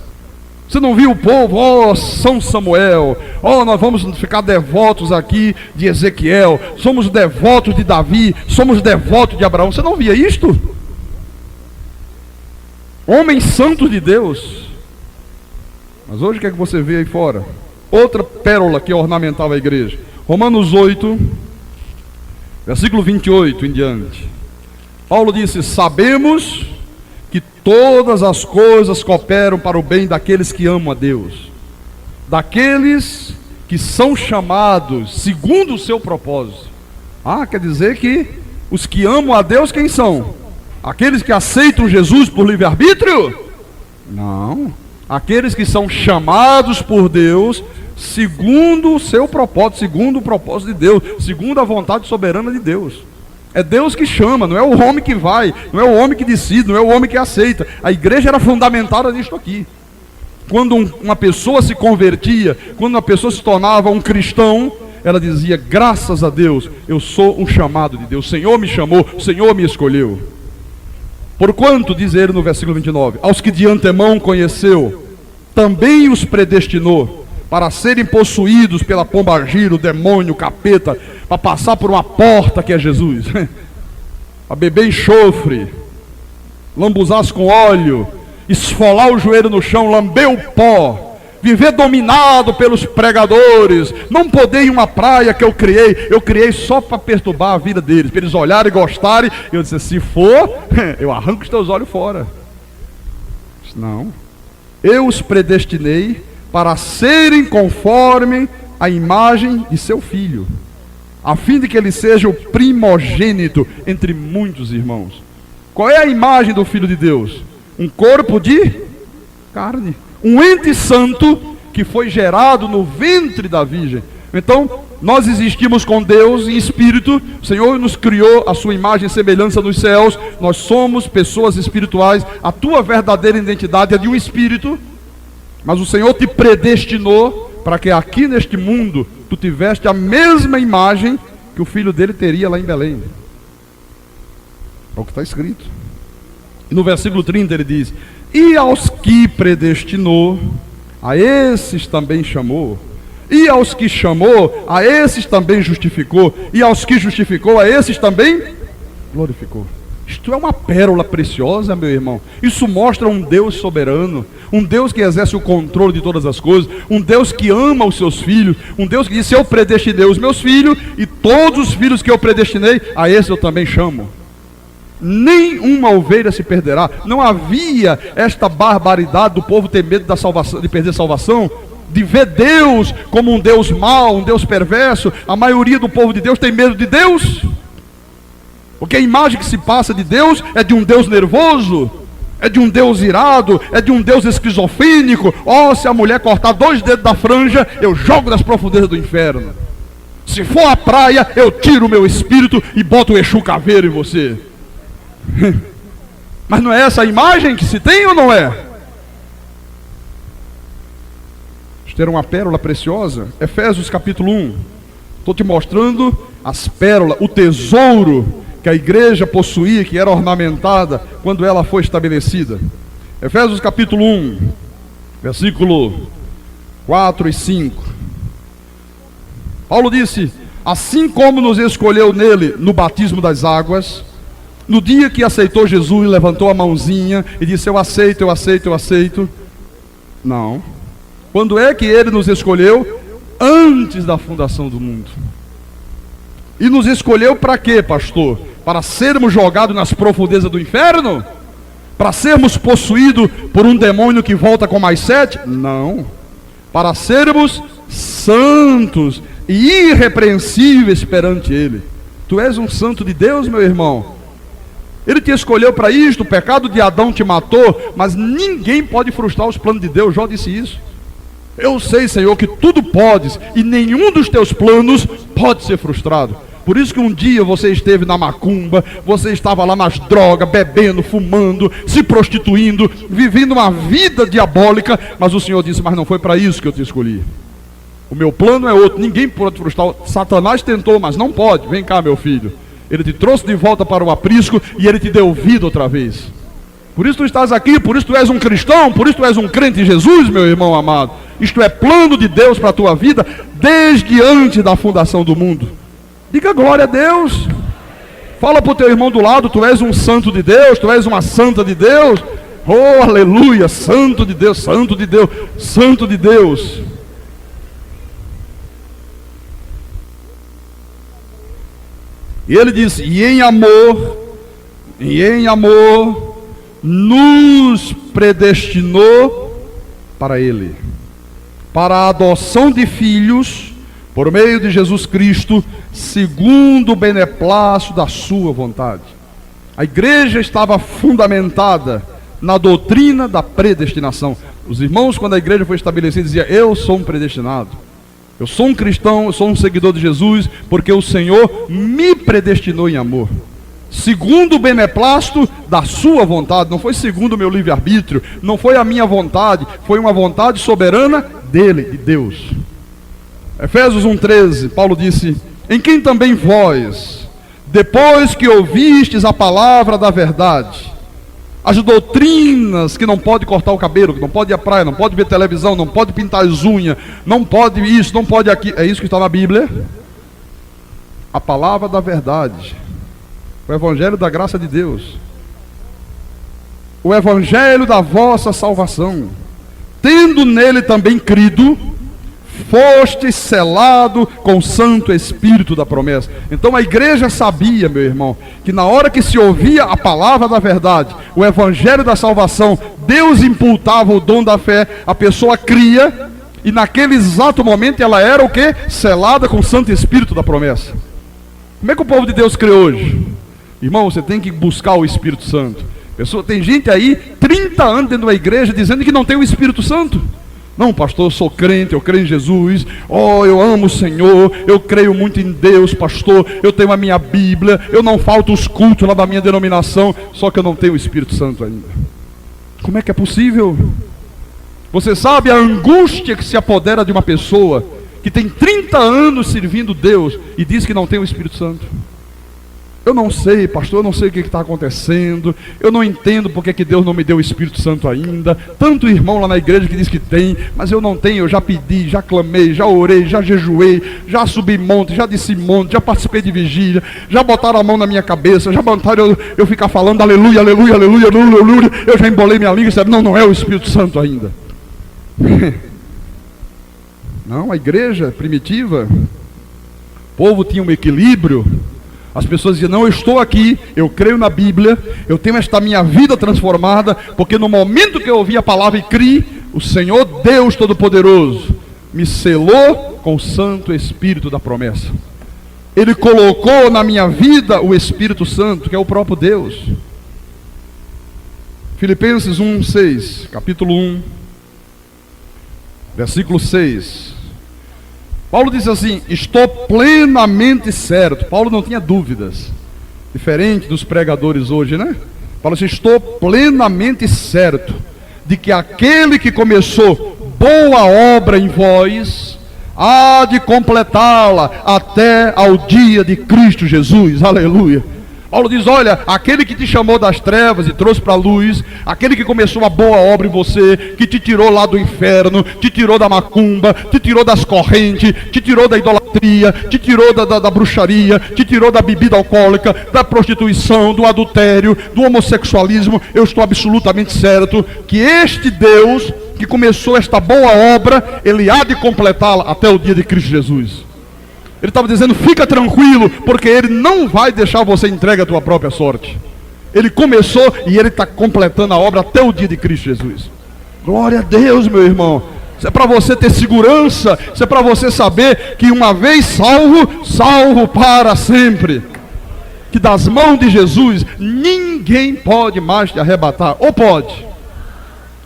Você não viu o povo, oh, São Samuel, oh, nós vamos ficar devotos aqui de Ezequiel, somos devotos de Davi, somos devotos de Abraão. Você não via isto? Homens santos de Deus. Mas hoje o que é que você vê aí fora? Outra pérola que ornamentava a igreja. Romanos 8, versículo 28 em diante. Paulo disse: sabemos que todas as coisas cooperam para o bem daqueles que amam a Deus, daqueles que são chamados segundo o seu propósito. Quer dizer que os que amam a Deus, quem são? Aqueles que aceitam Jesus por livre-arbítrio? Não. Aqueles que são chamados por Deus segundo o seu propósito, segundo o propósito de Deus, segundo a vontade soberana de Deus. É Deus que chama, não é o homem que vai, não é o homem que decide, não é o homem que aceita. A igreja era fundamentada nisto aqui. Quando uma pessoa se convertia, quando uma pessoa se tornava um cristão, ela dizia: graças a Deus, eu sou um chamado de Deus, o Senhor me chamou, o Senhor me escolheu. Porquanto, diz ele no versículo 29, aos que de antemão conheceu, também os predestinou para serem possuídos pela pombagira, o demônio, o capeta, para passar por uma porta que é Jesus. a beber enxofre, lambuzar-se com óleo, esfolar o joelho no chão, lamber o pó, viver dominado pelos pregadores, não poder ir em uma praia que eu criei só para perturbar a vida deles, para eles olharem e gostarem. Eu disse, se for, eu arranco os teus olhos fora. Não, eu os predestinei para serem conforme a imagem de seu filho, a fim de que ele seja o primogênito entre muitos irmãos. Qual é a imagem do Filho de Deus? Um corpo de carne, um ente santo que foi gerado no ventre da Virgem. Então, nós existimos com Deus em espírito. O Senhor nos criou a sua imagem e semelhança nos céus. Nós somos pessoas espirituais. A tua verdadeira identidade é de um espírito, mas o Senhor te predestinou para que aqui neste mundo tu tiveste a mesma imagem que o filho dele teria lá em Belém. É o que está escrito. E no versículo 30 ele diz: e aos que predestinou, a esses também chamou. E aos que chamou, a esses também justificou. E aos que justificou, a esses também glorificou. Isto é uma pérola preciosa, meu irmão. Isso mostra um Deus soberano, um Deus que exerce o controle de todas as coisas, um Deus que ama os seus filhos, um Deus que disse: eu predestinei os meus filhos, e todos os filhos que eu predestinei, a esses eu também chamo. Nem uma ovelha se perderá. Não havia esta barbaridade do povo ter medo da salvação, de perder a salvação, de ver Deus como um Deus mau, um Deus perverso. A maioria do povo de Deus tem medo de Deus, porque a imagem que se passa de Deus é de um Deus nervoso, é de um Deus irado, é de um Deus esquizofrênico. Se a mulher cortar 2 dedos da franja, eu jogo nas profundezas do inferno. Se for à praia, eu tiro o meu espírito e boto o Exu caveiro em você. Mas não é essa a imagem que se tem ou não é? Isto era uma pérola preciosa. Efésios capítulo 1. Estou te mostrando as pérolas, o tesouro que a igreja possuía, que era ornamentada quando ela foi estabelecida. Efésios capítulo 1, versículo 4 e 5. Paulo disse: assim como nos escolheu nele no batismo das águas, no dia que aceitou Jesus, levantou a mãozinha e disse: eu aceito, eu aceito, eu aceito. Não. Quando é que ele nos escolheu? Antes da fundação do mundo. E nos escolheu para quê, pastor? Para sermos jogados nas profundezas do inferno? Para sermos possuídos por um demônio que volta com mais 7? Não. Para sermos santos e irrepreensíveis perante Ele. Tu és um santo de Deus, meu irmão. Ele te escolheu para isto. O pecado de Adão te matou, mas ninguém pode frustrar os planos de Deus. Jó disse isso. Eu sei, Senhor, que tudo podes, e nenhum dos teus planos pode ser frustrado. Por isso que um dia você esteve na macumba, você estava lá nas drogas, bebendo, fumando, se prostituindo, vivendo uma vida diabólica, mas o Senhor disse: mas não foi para isso que eu te escolhi. O meu plano é outro, ninguém pode frustrar. Satanás tentou, mas não pode. Vem cá, meu filho. Ele te trouxe de volta para o aprisco e ele te deu vida outra vez. Por isso tu estás aqui, por isso tu és um cristão, por isso tu és um crente em Jesus, meu irmão amado. Isto é plano de Deus para a tua vida desde antes da fundação do mundo. Diga glória a Deus. Fala para o teu irmão do lado: tu és um santo de Deus, tu és uma santa de Deus. Oh, aleluia, santo de Deus, santo de Deus, santo de Deus. E ele disse: e em amor, nos predestinou para Ele, para a adoção de filhos, por meio de Jesus Cristo, segundo o beneplácito da sua vontade. A igreja estava fundamentada na doutrina da predestinação. Os irmãos, quando a igreja foi estabelecida, diziam: eu sou um predestinado, eu sou um cristão, eu sou um seguidor de Jesus, porque o Senhor me predestinou em amor, segundo o beneplácito da sua vontade. Não foi segundo o meu livre-arbítrio, não foi a minha vontade, foi uma vontade soberana dele, de Deus. Efésios 1,13, Paulo disse: em quem também vós, depois que ouvistes a palavra da verdade, as doutrinas que não pode cortar o cabelo, que não pode ir à praia, não pode ver televisão, não pode pintar as unhas, não pode isso, não pode aquilo, é isso que está na Bíblia. A palavra da verdade, O evangelho da graça de Deus. O evangelho da vossa salvação. Tendo nele também crido, foste selado com o Santo Espírito da promessa. Então a igreja sabia, meu irmão, que na hora que se ouvia a palavra da verdade, o evangelho da salvação, Deus imputava o dom da fé, a pessoa cria, e naquele exato momento ela era o quê? Selada com o Santo Espírito da promessa. Como é que o povo de Deus crê hoje? Irmão, você tem que buscar o Espírito Santo. Tem gente aí, 30 anos dentro da igreja, dizendo que não tem o Espírito Santo. Não, pastor, eu sou crente, eu creio em Jesus. Oh, eu amo o Senhor, eu creio muito em Deus, pastor. Eu tenho a minha Bíblia, eu não falto os cultos lá da minha denominação. Só que eu não tenho o Espírito Santo ainda. Como é que é possível? Você sabe a angústia que se apodera de uma pessoa que tem 30 anos servindo Deus e diz que não tem o Espírito Santo? Eu não sei, pastor, eu não sei o que está acontecendo, eu não entendo porque que Deus não me deu o Espírito Santo ainda. Tanto irmão lá na igreja que diz que tem, mas eu não tenho. Eu já pedi, já clamei, já orei, já jejuei, já subi monte, já desci monte, já participei de vigília, já botaram a mão na minha cabeça, já botaram eu ficar falando aleluia, aleluia, aleluia, aleluia, aleluia. Eu já embolei minha língua e disse, não é o Espírito Santo ainda. Não, a igreja primitiva, o povo tinha um equilíbrio. As pessoas diziam, não, eu estou aqui, eu creio na Bíblia, eu tenho esta minha vida transformada, porque no momento que eu ouvi a palavra e criei, o Senhor Deus Todo-Poderoso me selou com o Santo Espírito da promessa. Ele colocou na minha vida o Espírito Santo, que é o próprio Deus. Filipenses 1:6, capítulo 1, versículo 6. Paulo diz assim, estou plenamente certo. Paulo não tinha dúvidas, diferente dos pregadores hoje, né? Paulo diz, estou plenamente certo de que aquele que começou boa obra em vós, há de completá-la até ao dia de Cristo Jesus. Aleluia. Paulo diz, olha, aquele que te chamou das trevas e trouxe para a luz, aquele que começou a boa obra em você, que te tirou lá do inferno, te tirou da macumba, te tirou das correntes, te tirou da idolatria, te tirou da bruxaria, te tirou da bebida alcoólica, da prostituição, do adultério, do homossexualismo. Eu estou absolutamente certo que este Deus que começou esta boa obra, Ele há de completá-la até o dia de Cristo Jesus. Ele estava dizendo, fica tranquilo, porque Ele não vai deixar você entregue à tua própria sorte. Ele começou e Ele está completando a obra até o dia de Cristo Jesus. Glória a Deus, meu irmão. Isso é para você ter segurança, isso é para você saber que uma vez salvo, salvo para sempre. Que das mãos de Jesus, ninguém pode mais te arrebatar, ou pode?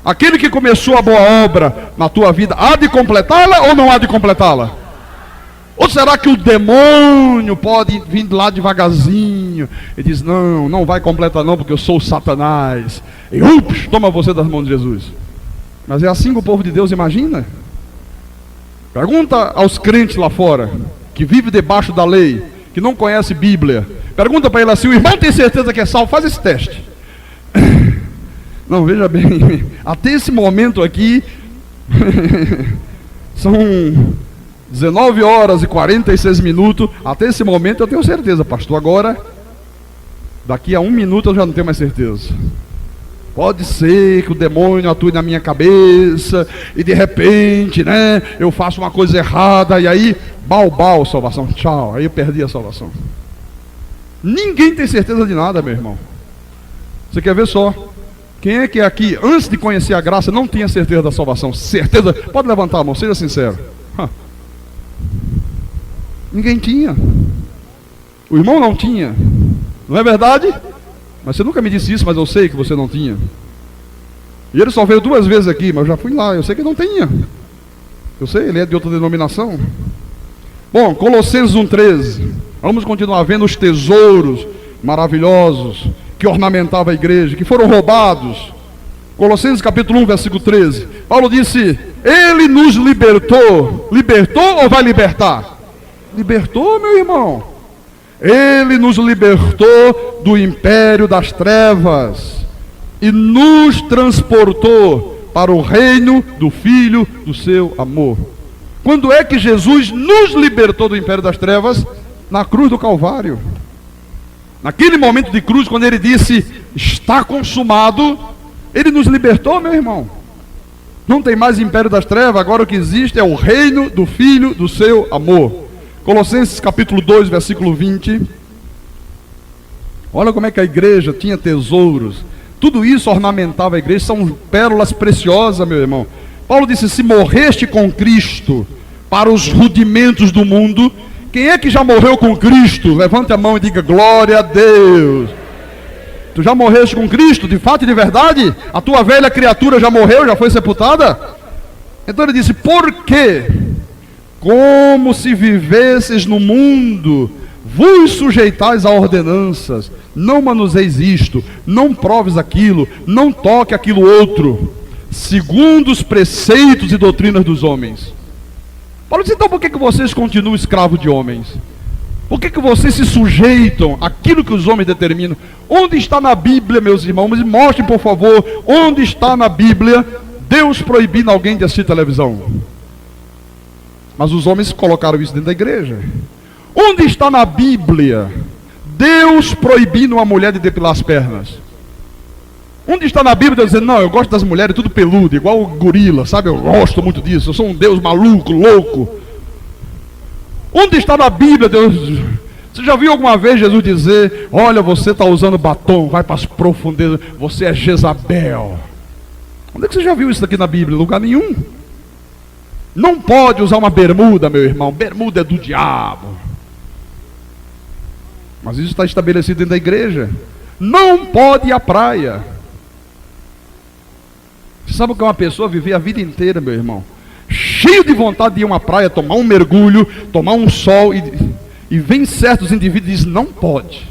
Aquele que começou a boa obra na tua vida, há de completá-la ou não há de completá-la? Ou será que o demônio pode vir lá devagarzinho e diz, não vai completar não, porque eu sou o Satanás. E ups, toma você das mãos de Jesus. Mas é assim que o povo de Deus imagina? Pergunta aos crentes lá fora, que vivem debaixo da lei, que não conhece Bíblia. Pergunta para ele assim, o irmão tem certeza que é salvo? Faz esse teste. Não, veja bem, até esse momento aqui, são 19 horas e 46 minutos, até esse momento eu tenho certeza, pastor. Agora, daqui a 1 minuto eu já não tenho mais certeza. Pode ser que o demônio atue na minha cabeça, e de repente, né, eu faço uma coisa errada, e aí, bau, salvação, tchau, aí eu perdi a salvação. Ninguém tem certeza de nada, meu irmão. Você quer ver só? Quem é que aqui, antes de conhecer a graça, não tinha certeza da salvação? Certeza? Pode levantar a mão, seja sincero. Ninguém tinha. O irmão não tinha. Não é verdade? Mas você nunca me disse isso, mas eu sei que você não tinha. E ele só veio 2 vezes aqui, mas eu já fui lá, eu sei que não tinha. Eu sei, ele é de outra denominação. Bom, Colossenses 1:13. Vamos continuar vendo os tesouros maravilhosos que ornamentavam a igreja, que foram roubados. Colossenses capítulo 1, versículo 13. Paulo disse, Ele nos libertou. Libertou ou vai libertar? Libertou, meu irmão. Ele nos libertou do império das trevas e nos transportou para o reino do Filho do seu amor. Quando é que Jesus nos libertou do império das trevas? Na cruz do Calvário. Naquele momento de cruz, quando ele disse, está consumado, ele nos libertou, meu irmão. Não tem mais império das trevas, agora o que existe é o reino do Filho do seu amor. Colossenses capítulo 2, versículo 20. Olha como é que a igreja tinha tesouros. Tudo isso ornamentava a igreja, são pérolas preciosas, meu irmão. Paulo disse, se morreste com Cristo para os rudimentos do mundo, quem é que já morreu com Cristo? Levante a mão e diga, glória a Deus. Tu já morreste com Cristo, de fato e de verdade? A tua velha criatura já morreu, já foi sepultada? Então ele disse, por quê? Como se vivesses no mundo, vos sujeitais a ordenanças, não manuseis isto, não proves aquilo, não toque aquilo outro, segundo os preceitos e doutrinas dos homens. Paulo diz, então por que vocês continuam escravos de homens? Por que vocês se sujeitam àquilo que os homens determinam? Onde está na Bíblia, meus irmãos? Me mostrem, por favor, onde está na Bíblia Deus proibindo alguém de assistir televisão. Mas os homens colocaram isso dentro da igreja. Onde está na Bíblia Deus proibindo uma mulher de depilar as pernas? Onde está na Bíblia Deus dizendo, não, eu gosto das mulheres tudo peludo, igual o gorila, sabe? Eu gosto muito disso, eu sou um Deus maluco, louco. Onde está na Bíblia Deus? Você já viu alguma vez Jesus dizer, olha, você está usando batom, vai para as profundezas, você é Jezabel? Onde é que você já viu isso aqui na Bíblia? Lugar nenhum. Não pode usar uma bermuda, meu irmão, bermuda é do diabo. Mas isso está estabelecido dentro da igreja. Não pode ir à praia. Você sabe o que é uma pessoa viver a vida inteira, meu irmão? Cheio de vontade de ir a uma praia, tomar um mergulho, tomar um sol, e vem certos indivíduos e dizem, não pode.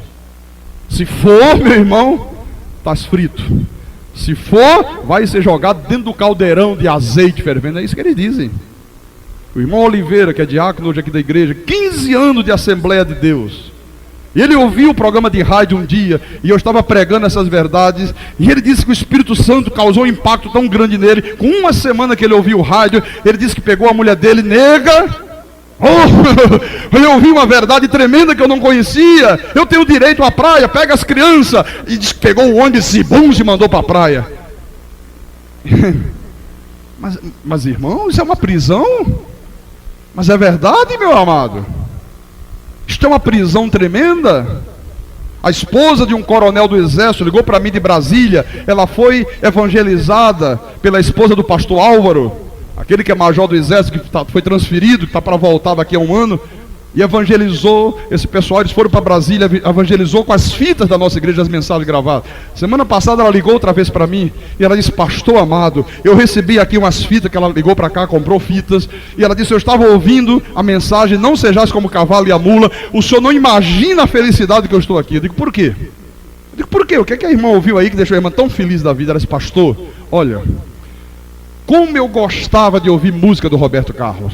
Se for, meu irmão, estás frito. Se for, vai ser jogado dentro do caldeirão de azeite fervendo. É isso que eles dizem. O irmão Oliveira, que é diácono hoje aqui da igreja, 15 anos de Assembleia de Deus. E ele ouviu o programa de rádio um dia, e eu estava pregando essas verdades, e ele disse que o Espírito Santo causou um impacto tão grande nele. Com uma semana que ele ouviu o rádio, ele disse que pegou a mulher dele, nega, eu ouvi uma verdade tremenda que eu não conhecia, eu tenho direito à praia, pega as crianças, e disse que pegou o ônibus e bum, se mandou para a praia. Mas irmão, isso é uma prisão? Mas é verdade, meu amado? Isto é uma prisão tremenda. A esposa de um coronel do exército ligou para mim de Brasília. Ela foi evangelizada pela esposa do pastor Álvaro, aquele que é major do exército, que foi transferido, que está para voltar daqui a um ano. E evangelizou esse pessoal. Eles foram para Brasília, evangelizou com as fitas da nossa igreja, as mensagens gravadas. Semana passada ela ligou outra vez para mim, e ela disse, pastor amado, eu recebi aqui umas fitas, que ela ligou para cá, comprou fitas, e ela disse, eu estava ouvindo a mensagem, não sejais como o cavalo e a mula, o senhor não imagina a felicidade que eu estou aqui. Eu digo, por quê? Eu digo, por quê? O que é que a irmã ouviu aí que deixou a irmã tão feliz da vida? Ela disse, pastor, olha, como eu gostava de ouvir música do Roberto Carlos.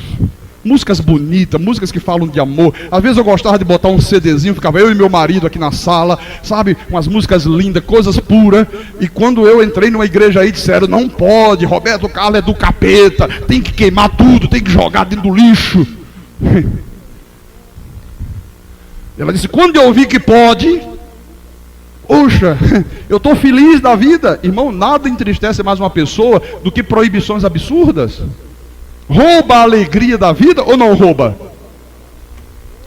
Músicas bonitas, músicas que falam de amor. Às vezes eu gostava de botar um CDzinho, ficava eu e meu marido aqui na sala, sabe? Umas músicas lindas, coisas puras. E quando eu entrei numa igreja aí, disseram, não pode, Roberto Carlos é do capeta, tem que queimar tudo, tem que jogar dentro do lixo. Ela disse, quando eu ouvi que pode, poxa, eu estou feliz da vida. Irmão, nada entristece mais uma pessoa do que proibições absurdas. Rouba a alegria da vida ou não rouba?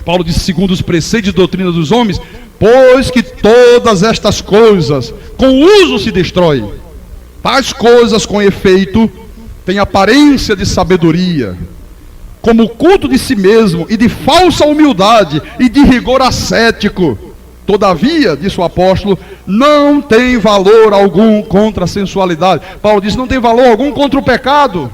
Paulo disse, segundo os preceitos e doutrinas dos homens, pois que todas estas coisas com uso se destrói. Tais coisas com efeito têm aparência de sabedoria, como o culto de si mesmo e de falsa humildade e de rigor ascético. Todavia, disse o apóstolo, não tem valor algum contra a sensualidade. Paulo disse, não tem valor algum contra o pecado.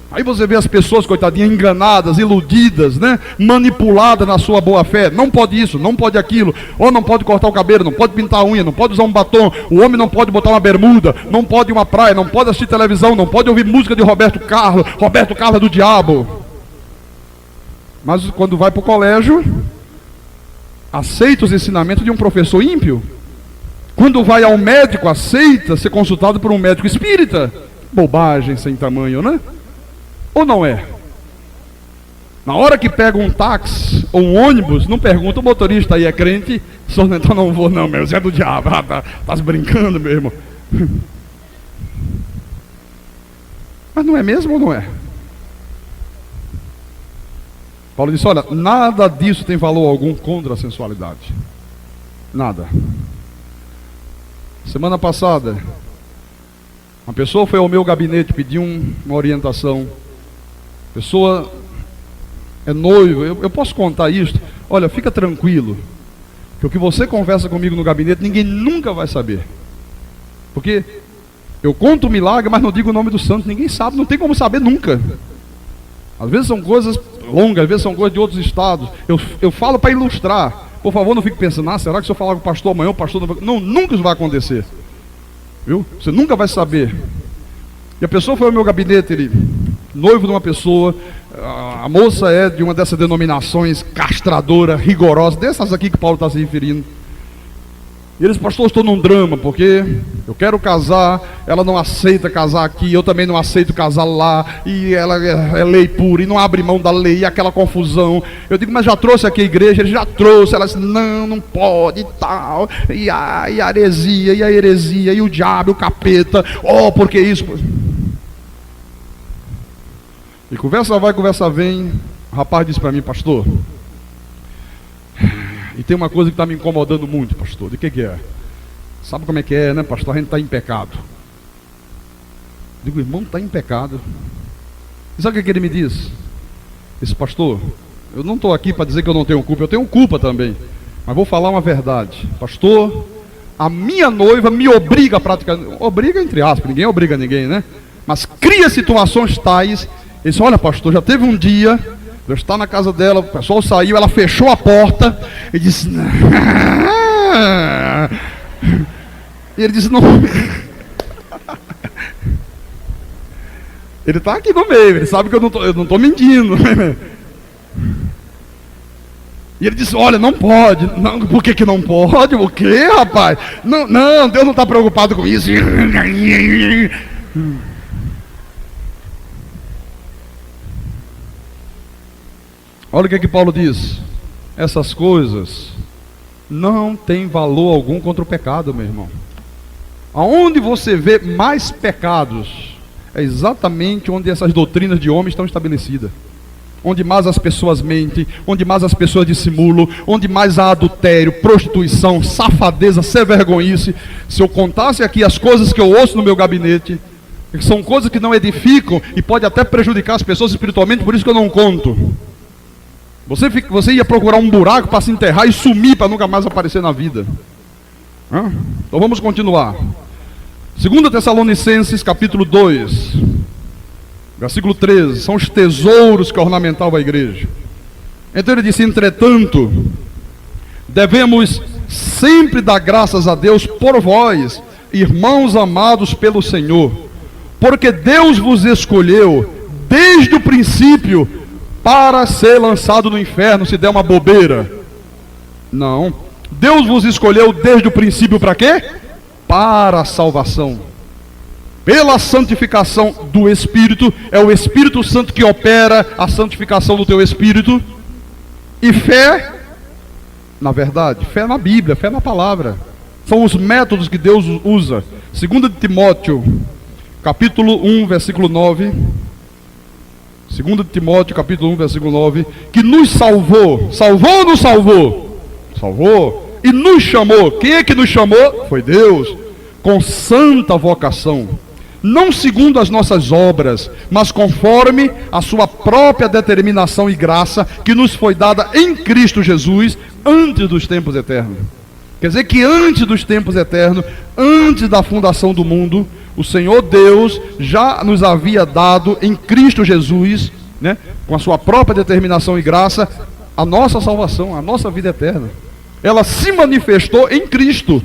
Aí você vê as pessoas, coitadinhas, enganadas, iludidas, né? Manipuladas na sua boa fé. Não pode isso, não pode aquilo. Ou não pode cortar o cabelo, não pode pintar a unha, não pode usar um batom. O homem não pode botar uma bermuda, não pode ir uma praia, não pode assistir televisão, não pode ouvir música de Roberto Carlos. Roberto Carlos é do diabo. Mas quando vai para o colégio, aceita os ensinamentos de um professor ímpio. Quando vai ao médico, aceita ser consultado por um médico espírita. Bobagem sem tamanho, né? Ou não é? Na hora que pega um táxi ou um ônibus, não pergunta, o motorista aí é crente? Senhor, então não vou não, meu, você é do diabo. Tá se brincando, meu irmão. Mas não é mesmo ou não é? Paulo disse, olha, nada disso tem valor algum contra a sensualidade. Nada. Semana passada, uma pessoa foi ao meu gabinete pedir uma orientação. A pessoa é noiva. Eu posso contar isso? Olha, fica tranquilo, que o que você conversa comigo no gabinete, ninguém nunca vai saber. Porque eu conto o milagre, mas não digo o nome do santo. Ninguém sabe, não tem como saber nunca. Às vezes são coisas longas, às vezes são coisas de outros estados. Eu falo para ilustrar. Por favor, não fique pensando, será que se eu falar com o pastor amanhã, o pastor não vai... Não, nunca isso vai acontecer. Viu? Você nunca vai saber. E a pessoa foi ao meu gabinete, ele, noivo de uma pessoa, a moça é de uma dessas denominações castradora, rigorosa, dessas aqui que Paulo está se referindo. E eles, pastor, eu estou num drama, porque eu quero casar, ela não aceita casar aqui, eu também não aceito casar lá, e ela é lei pura, e não abre mão da lei, e aquela confusão. Eu digo, mas já trouxe aqui a igreja? Ele já trouxe. Ela disse, não pode, e tal, e a heresia, e o diabo, o capeta, porque isso... E conversa vai, conversa vem, o rapaz disse para mim, pastor... E tem uma coisa que está me incomodando muito, pastor. De que é? Sabe como é que é, né, pastor? A gente está em pecado. Digo, irmão, está em pecado. E sabe o que ele me diz? Esse pastor, eu não estou aqui para dizer que eu não tenho culpa. Eu tenho culpa também. Mas vou falar uma verdade. Pastor, a minha noiva me obriga a praticar. Obriga entre aspas, ninguém obriga ninguém, né? Mas cria situações tais. Ele disse, olha, pastor, já teve um dia... Eu estava na casa dela, o pessoal saiu, ela fechou a porta e disse... E ele disse, não... Ele está aqui no meio, ele sabe que eu não estou mentindo. E ele disse, olha, não pode. Não, por que não pode? O quê, rapaz? Não, Deus não está preocupado com isso. Olha o que Paulo diz. Essas coisas não têm valor algum contra o pecado, meu irmão. Aonde você vê mais pecados, é exatamente onde essas doutrinas de homens estão estabelecidas. Onde mais as pessoas mentem, onde mais as pessoas dissimulam, onde mais há adultério, prostituição, safadeza, sem vergonhice. Se eu contasse aqui as coisas que eu ouço no meu gabinete, que são coisas que não edificam e pode até prejudicar as pessoas espiritualmente, por isso que eu não conto. Você ia procurar um buraco para se enterrar e sumir para nunca mais aparecer na vida. Então vamos continuar. 2 Tessalonicenses capítulo 2, versículo 13. São os tesouros que ornamentavam a igreja. Então ele disse, entretanto, devemos sempre dar graças a Deus por vós, irmãos amados pelo Senhor, porque Deus vos escolheu desde o princípio para ser lançado no inferno, se der uma bobeira. Não. Deus vos escolheu desde o princípio para quê? Para a salvação. Pela santificação do Espírito. É o Espírito Santo que opera a santificação do teu espírito. E fé na verdade, fé na Bíblia, fé na palavra. São os métodos que Deus usa. 2 Timóteo capítulo 1, versículo 9. 2 Timóteo capítulo 1, versículo 9, que nos salvou. Salvou ou não salvou? Salvou. E nos chamou. Quem é que nos chamou? Foi Deus. Com santa vocação, não segundo as nossas obras, mas conforme a sua própria determinação e graça, que nos foi dada em Cristo Jesus, antes dos tempos eternos. Quer dizer que antes dos tempos eternos, antes da fundação do mundo, o Senhor Deus já nos havia dado em Cristo Jesus, né, com a sua própria determinação e graça, a nossa salvação, a nossa vida eterna. Ela se manifestou em Cristo,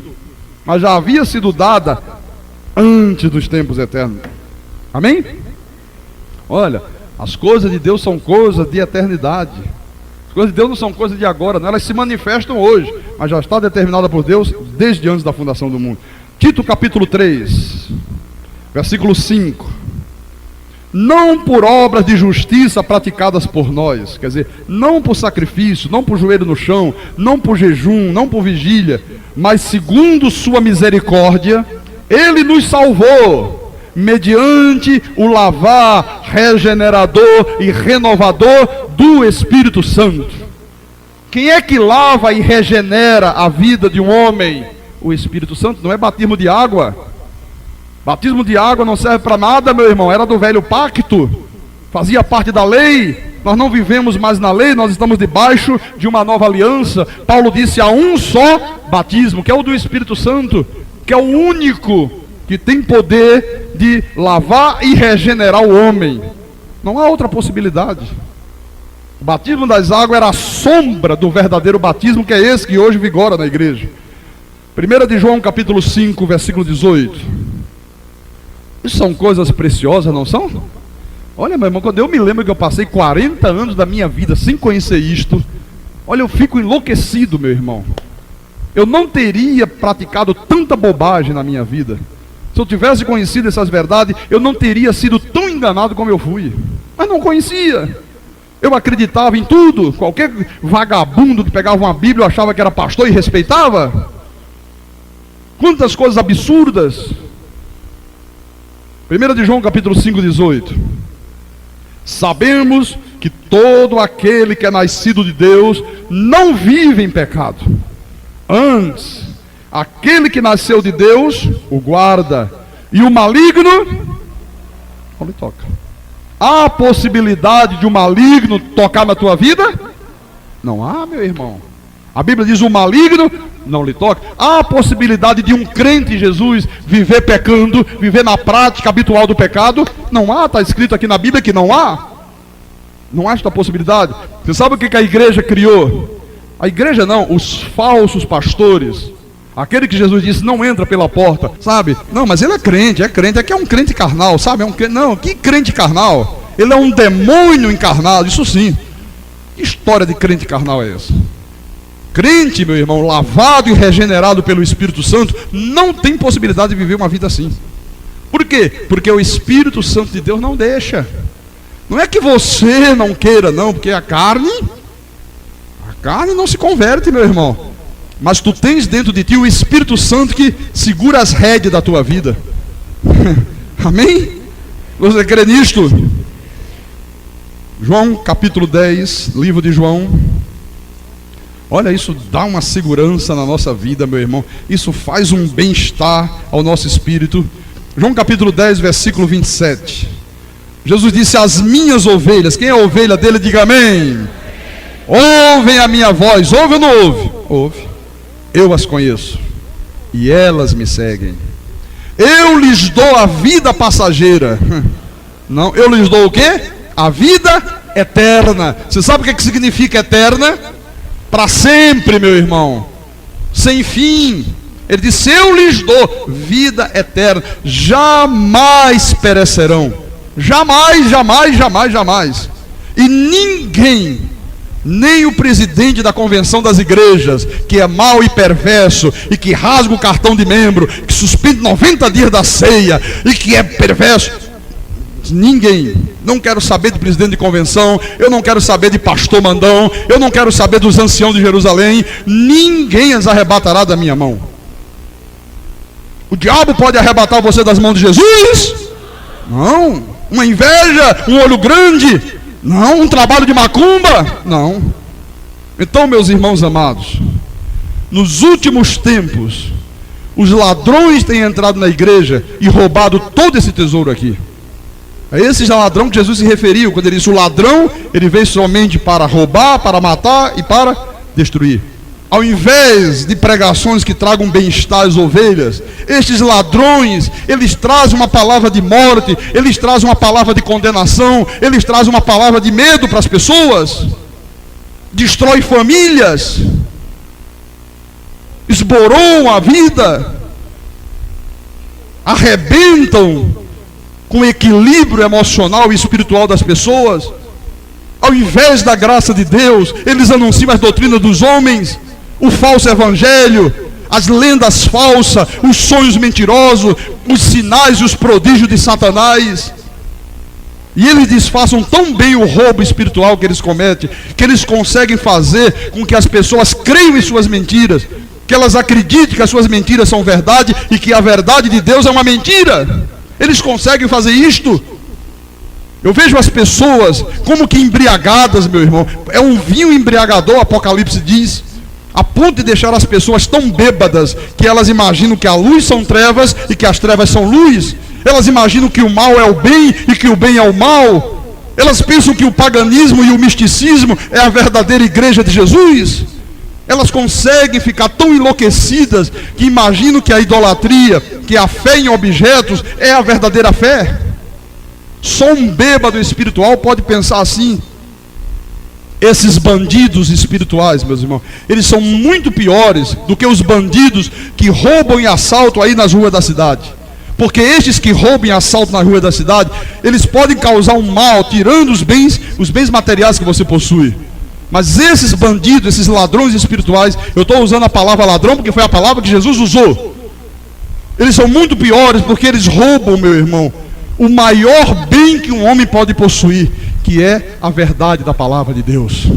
mas já havia sido dada antes dos tempos eternos. Amém? Olha, as coisas de Deus são coisas de eternidade. As coisas de Deus não são coisas de agora, não. Elas se manifestam hoje, mas já está determinada por Deus desde antes da fundação do mundo. Tito capítulo 3, versículo 5. não por obras de justiça praticadas por nós, quer dizer, não por sacrifício, não por joelho no chão, não por jejum, não por vigília, mas segundo sua misericórdia, ele nos salvou, mediante o lavar regenerador e renovador do Espírito Santo. Quem é que lava e regenera a vida de um homem? O Espírito Santo. Não é batismo de água. Batismo de água não serve para nada, meu irmão. Era do velho pacto, fazia parte da lei. Nós não vivemos mais na lei, nós estamos debaixo de uma nova aliança. Paulo disse: há um só batismo, que é o do Espírito Santo, que é o único que tem poder de lavar e regenerar o homem. Não há outra possibilidade. O batismo das águas era a sombra do verdadeiro batismo, que é esse que hoje vigora na igreja. 1 de João capítulo 5, versículo 18. Isso são coisas preciosas, não são? Olha, meu irmão, quando eu me lembro que eu passei 40 anos da minha vida sem conhecer isto, olha, eu fico enlouquecido, meu irmão. Eu não teria praticado tanta bobagem na minha vida. Se eu tivesse conhecido essas verdades, eu não teria sido tão enganado como eu fui. Mas não conhecia. Eu acreditava em tudo. Qualquer vagabundo que pegava uma Bíblia, eu achava que era pastor e respeitava. Quantas coisas absurdas. 1 de João capítulo 5, 18. Sabemos que todo aquele que é nascido de Deus não vive em pecado. Antes, aquele que nasceu de Deus o guarda, e o maligno não lhe toca. Há possibilidade de um maligno tocar na tua vida? Não há, meu irmão. A Bíblia diz: o maligno não lhe toca. Há a possibilidade de um crente em Jesus viver pecando, viver na prática habitual do pecado? Não há, está escrito aqui na Bíblia que não há. Não há esta possibilidade. Você sabe o que a igreja criou? A igreja não, os falsos pastores. Aquele que Jesus disse: não entra pela porta, sabe? Não, mas ele é crente, é que é um crente carnal, sabe? É um crente, não, que crente carnal? Ele é um demônio encarnado, isso sim. Que história de crente carnal é essa? Crente, meu irmão, lavado e regenerado pelo Espírito Santo, não tem possibilidade de viver uma vida assim. Por quê? Porque o Espírito Santo de Deus não deixa. Não é que você não queira, não, porque a carne não se converte, meu irmão. Mas tu tens dentro de ti o Espírito Santo que segura as rédeas da tua vida. Amém? Você crê nisto? João capítulo 10, livro de João. Olha, isso dá uma segurança na nossa vida, meu irmão. Isso faz um bem-estar ao nosso espírito. João capítulo 10, versículo 27. Jesus disse: as minhas ovelhas, quem é a ovelha dele, diga amém. Ouvem a minha voz, ouve ou não ouve? Ouve. Eu as conheço e elas me seguem. Eu lhes dou a vida passageira. Não, eu lhes dou o quê? A vida eterna. Você sabe o que significa eterna? Para sempre, meu irmão, sem fim. Ele disse: eu lhes dou vida eterna, jamais perecerão. Jamais, jamais, jamais, jamais. E ninguém, nem o presidente da convenção das igrejas, que é mau e perverso, e que rasga o cartão de membro, que suspende 90 dias da ceia, e que é perverso, ninguém. Não quero saber de presidente de convenção, eu não quero saber de pastor mandão, eu não quero saber dos anciãos de Jerusalém. Ninguém as arrebatará da minha mão. O diabo pode arrebatar você das mãos de Jesus? Não. Uma inveja, um olho grande? Não. Um trabalho de macumba? Não. Então, meus irmãos amados, nos últimos tempos, os ladrões têm entrado na igreja e roubado todo esse tesouro aqui. É esse ladrão que Jesus se referiu quando ele disse: o ladrão, ele veio somente para roubar, para matar e para destruir. Ao invés de pregações que tragam bem-estar às ovelhas, estes ladrões, eles trazem uma palavra de morte, eles trazem uma palavra de condenação, eles trazem uma palavra de medo para as pessoas, destrói famílias, esboroam a vida, arrebentam com o equilíbrio emocional e espiritual das pessoas. Ao invés da graça de Deus, eles anunciam as doutrinas dos homens, o falso evangelho, as lendas falsas, os sonhos mentirosos, os sinais e os prodígios de Satanás. E eles disfarçam tão bem o roubo espiritual que eles cometem, que eles conseguem fazer com que as pessoas creiam em suas mentiras, que elas acreditem que as suas mentiras são verdade e que a verdade de Deus é uma mentira. Eles conseguem fazer isto. Eu vejo as pessoas como que embriagadas, meu irmão. É um vinho embriagador, Apocalipse diz, a ponto de deixar as pessoas tão bêbadas que elas imaginam que a luz são trevas e que as trevas são luz. Elas imaginam que o mal é o bem e que o bem é o mal. Elas pensam que o paganismo e o misticismo é a verdadeira igreja de Jesus. Elas conseguem ficar tão enlouquecidas que imaginam que a idolatria, que a fé em objetos é a verdadeira fé. Só um bêbado espiritual pode pensar assim. Esses bandidos espirituais, meus irmãos, eles são muito piores do que os bandidos que roubam e assaltam aí nas ruas da cidade. Porque estes que roubam e assaltam na rua da cidade, eles podem causar um mal, tirando os bens materiais que você possui. Mas esses bandidos, esses ladrões espirituais, eu estou usando a palavra ladrão porque foi a palavra que Jesus usou. Eles são muito piores porque eles roubam, meu irmão, o maior bem que um homem pode possuir, que é a verdade da palavra de Deus.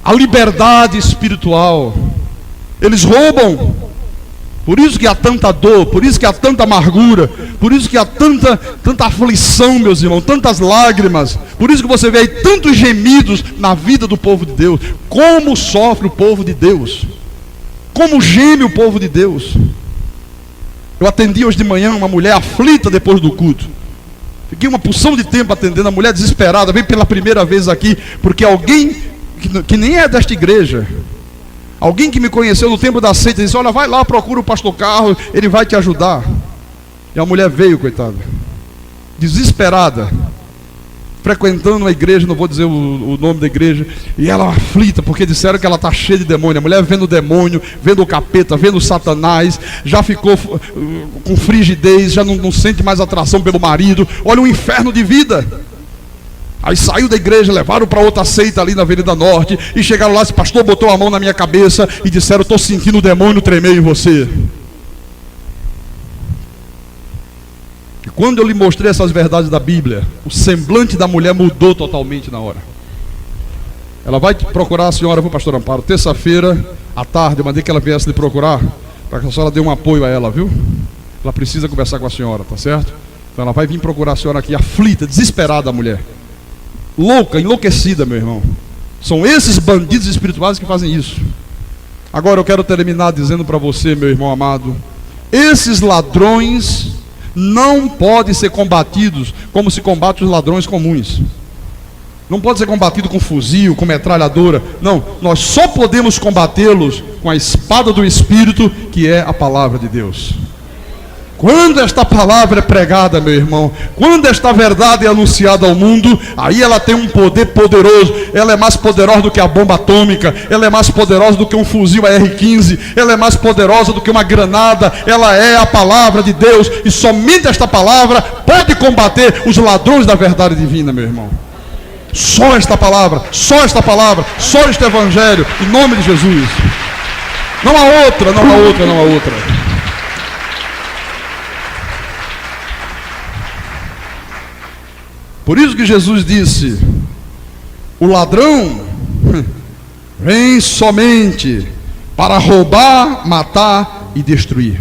A liberdade espiritual. Eles roubam. Por isso que há tanta dor, por isso que há tanta amargura, por isso que há tanta aflição, meus irmãos, tantas lágrimas. Por isso que você vê aí tantos gemidos na vida do povo de Deus. Como sofre o povo de Deus, como geme o povo de Deus. Eu atendi hoje de manhã uma mulher aflita depois do culto. Fiquei uma porção de tempo atendendo a mulher desesperada. Veio pela primeira vez aqui, porque alguém que nem é desta igreja, alguém que me conheceu no tempo da seita, disse: olha, vai lá, procura o pastor Carlos, ele vai te ajudar. E a mulher veio, coitada, desesperada, frequentando a igreja, não vou dizer o nome da igreja, e ela aflita, porque disseram que ela está cheia de demônio. A mulher vendo o demônio, vendo o capeta, vendo o Satanás, já ficou com frigidez, já não sente mais atração pelo marido. Olha o inferno de vida. Aí saiu da igreja, levaram para outra seita ali na Avenida Norte, e chegaram lá, esse pastor botou a mão na minha cabeça e disseram: estou sentindo o demônio tremer em você. E quando eu lhe mostrei essas verdades da Bíblia, o semblante da mulher mudou totalmente na hora. Ela vai procurar a senhora, viu, pastor Amparo? Terça-feira, à tarde, eu mandei que ela viesse lhe procurar, para que a senhora dê um apoio a ela, viu? Ela precisa conversar com a senhora, tá certo? Então ela vai vir procurar a senhora aqui, aflita, desesperada a mulher. Louca, enlouquecida, meu irmão. São esses bandidos espirituais que fazem isso. Agora eu quero terminar dizendo para você, meu irmão amado, esses ladrões não podem ser combatidos como se combate os ladrões comuns. Não pode ser combatido com fuzil, com metralhadora. Não, nós só podemos combatê-los com a espada do Espírito, que é a palavra de Deus. Quando esta palavra é pregada, meu irmão, quando esta verdade é anunciada ao mundo, aí ela tem um poder poderoso. Ela é mais poderosa do que a bomba atômica, ela é mais poderosa do que um fuzil AR-15, ela é mais poderosa do que uma granada. Ela é a palavra de Deus, e somente esta palavra pode combater os ladrões da verdade divina, meu irmão. Só esta palavra, só esta palavra, só este evangelho, em nome de Jesus. Não há outra, não há outra, não há outra. Por isso que Jesus disse: o ladrão vem somente para roubar, matar e destruir.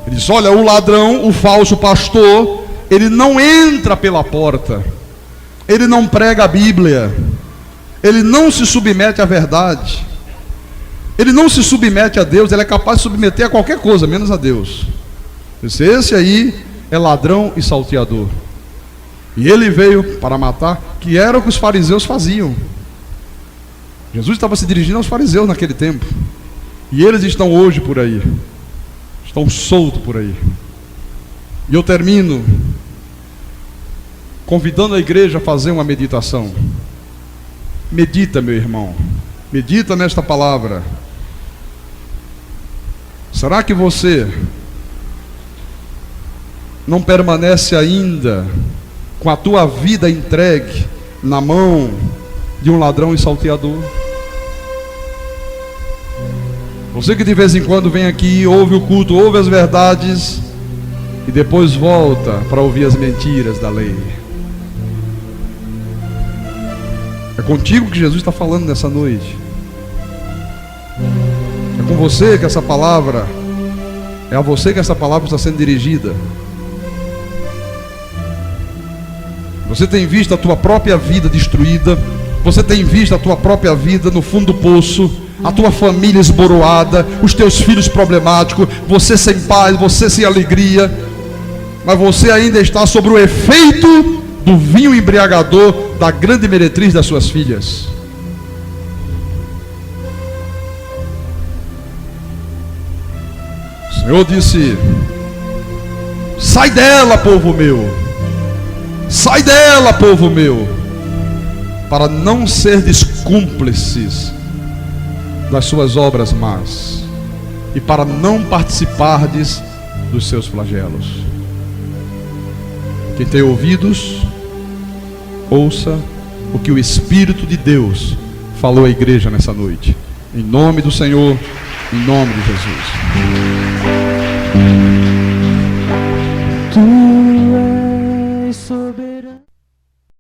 Ele diz: olha, o ladrão, o falso pastor, ele não entra pela porta, ele não prega a Bíblia, ele não se submete à verdade, ele não se submete a Deus. Ele é capaz de submeter a qualquer coisa, menos a Deus. Esse aí é ladrão e salteador. E ele veio para matar, que era o que os fariseus faziam. Jesus estava se dirigindo aos fariseus naquele tempo. E eles estão hoje por aí, estão soltos por aí. E eu termino convidando a igreja a fazer uma meditação. Medita, meu irmão, medita nesta palavra. Será que você não permanece ainda com a tua vida entregue na mão de um ladrão e salteador? Você que de vez em quando vem aqui, ouve o culto, ouve as verdades, e depois volta para ouvir as mentiras da lei. É contigo que Jesus está falando nessa noite. É com você que essa palavra, é a você que essa palavra está sendo dirigida. Você tem visto a tua própria vida destruída. Você tem visto a tua própria vida no fundo do poço, a tua família esboroada, os teus filhos problemáticos, você sem paz, você sem alegria, mas você ainda está sobre o efeito do vinho embriagador da grande meretriz das suas filhas. O Senhor disse: sai dela, povo meu, sai dela, povo meu, para não serdes cúmplices das suas obras más e para não participardes dos seus flagelos. Quem tem ouvidos, ouça o que o Espírito de Deus falou à igreja nessa noite. Em nome do Senhor, em nome de Jesus.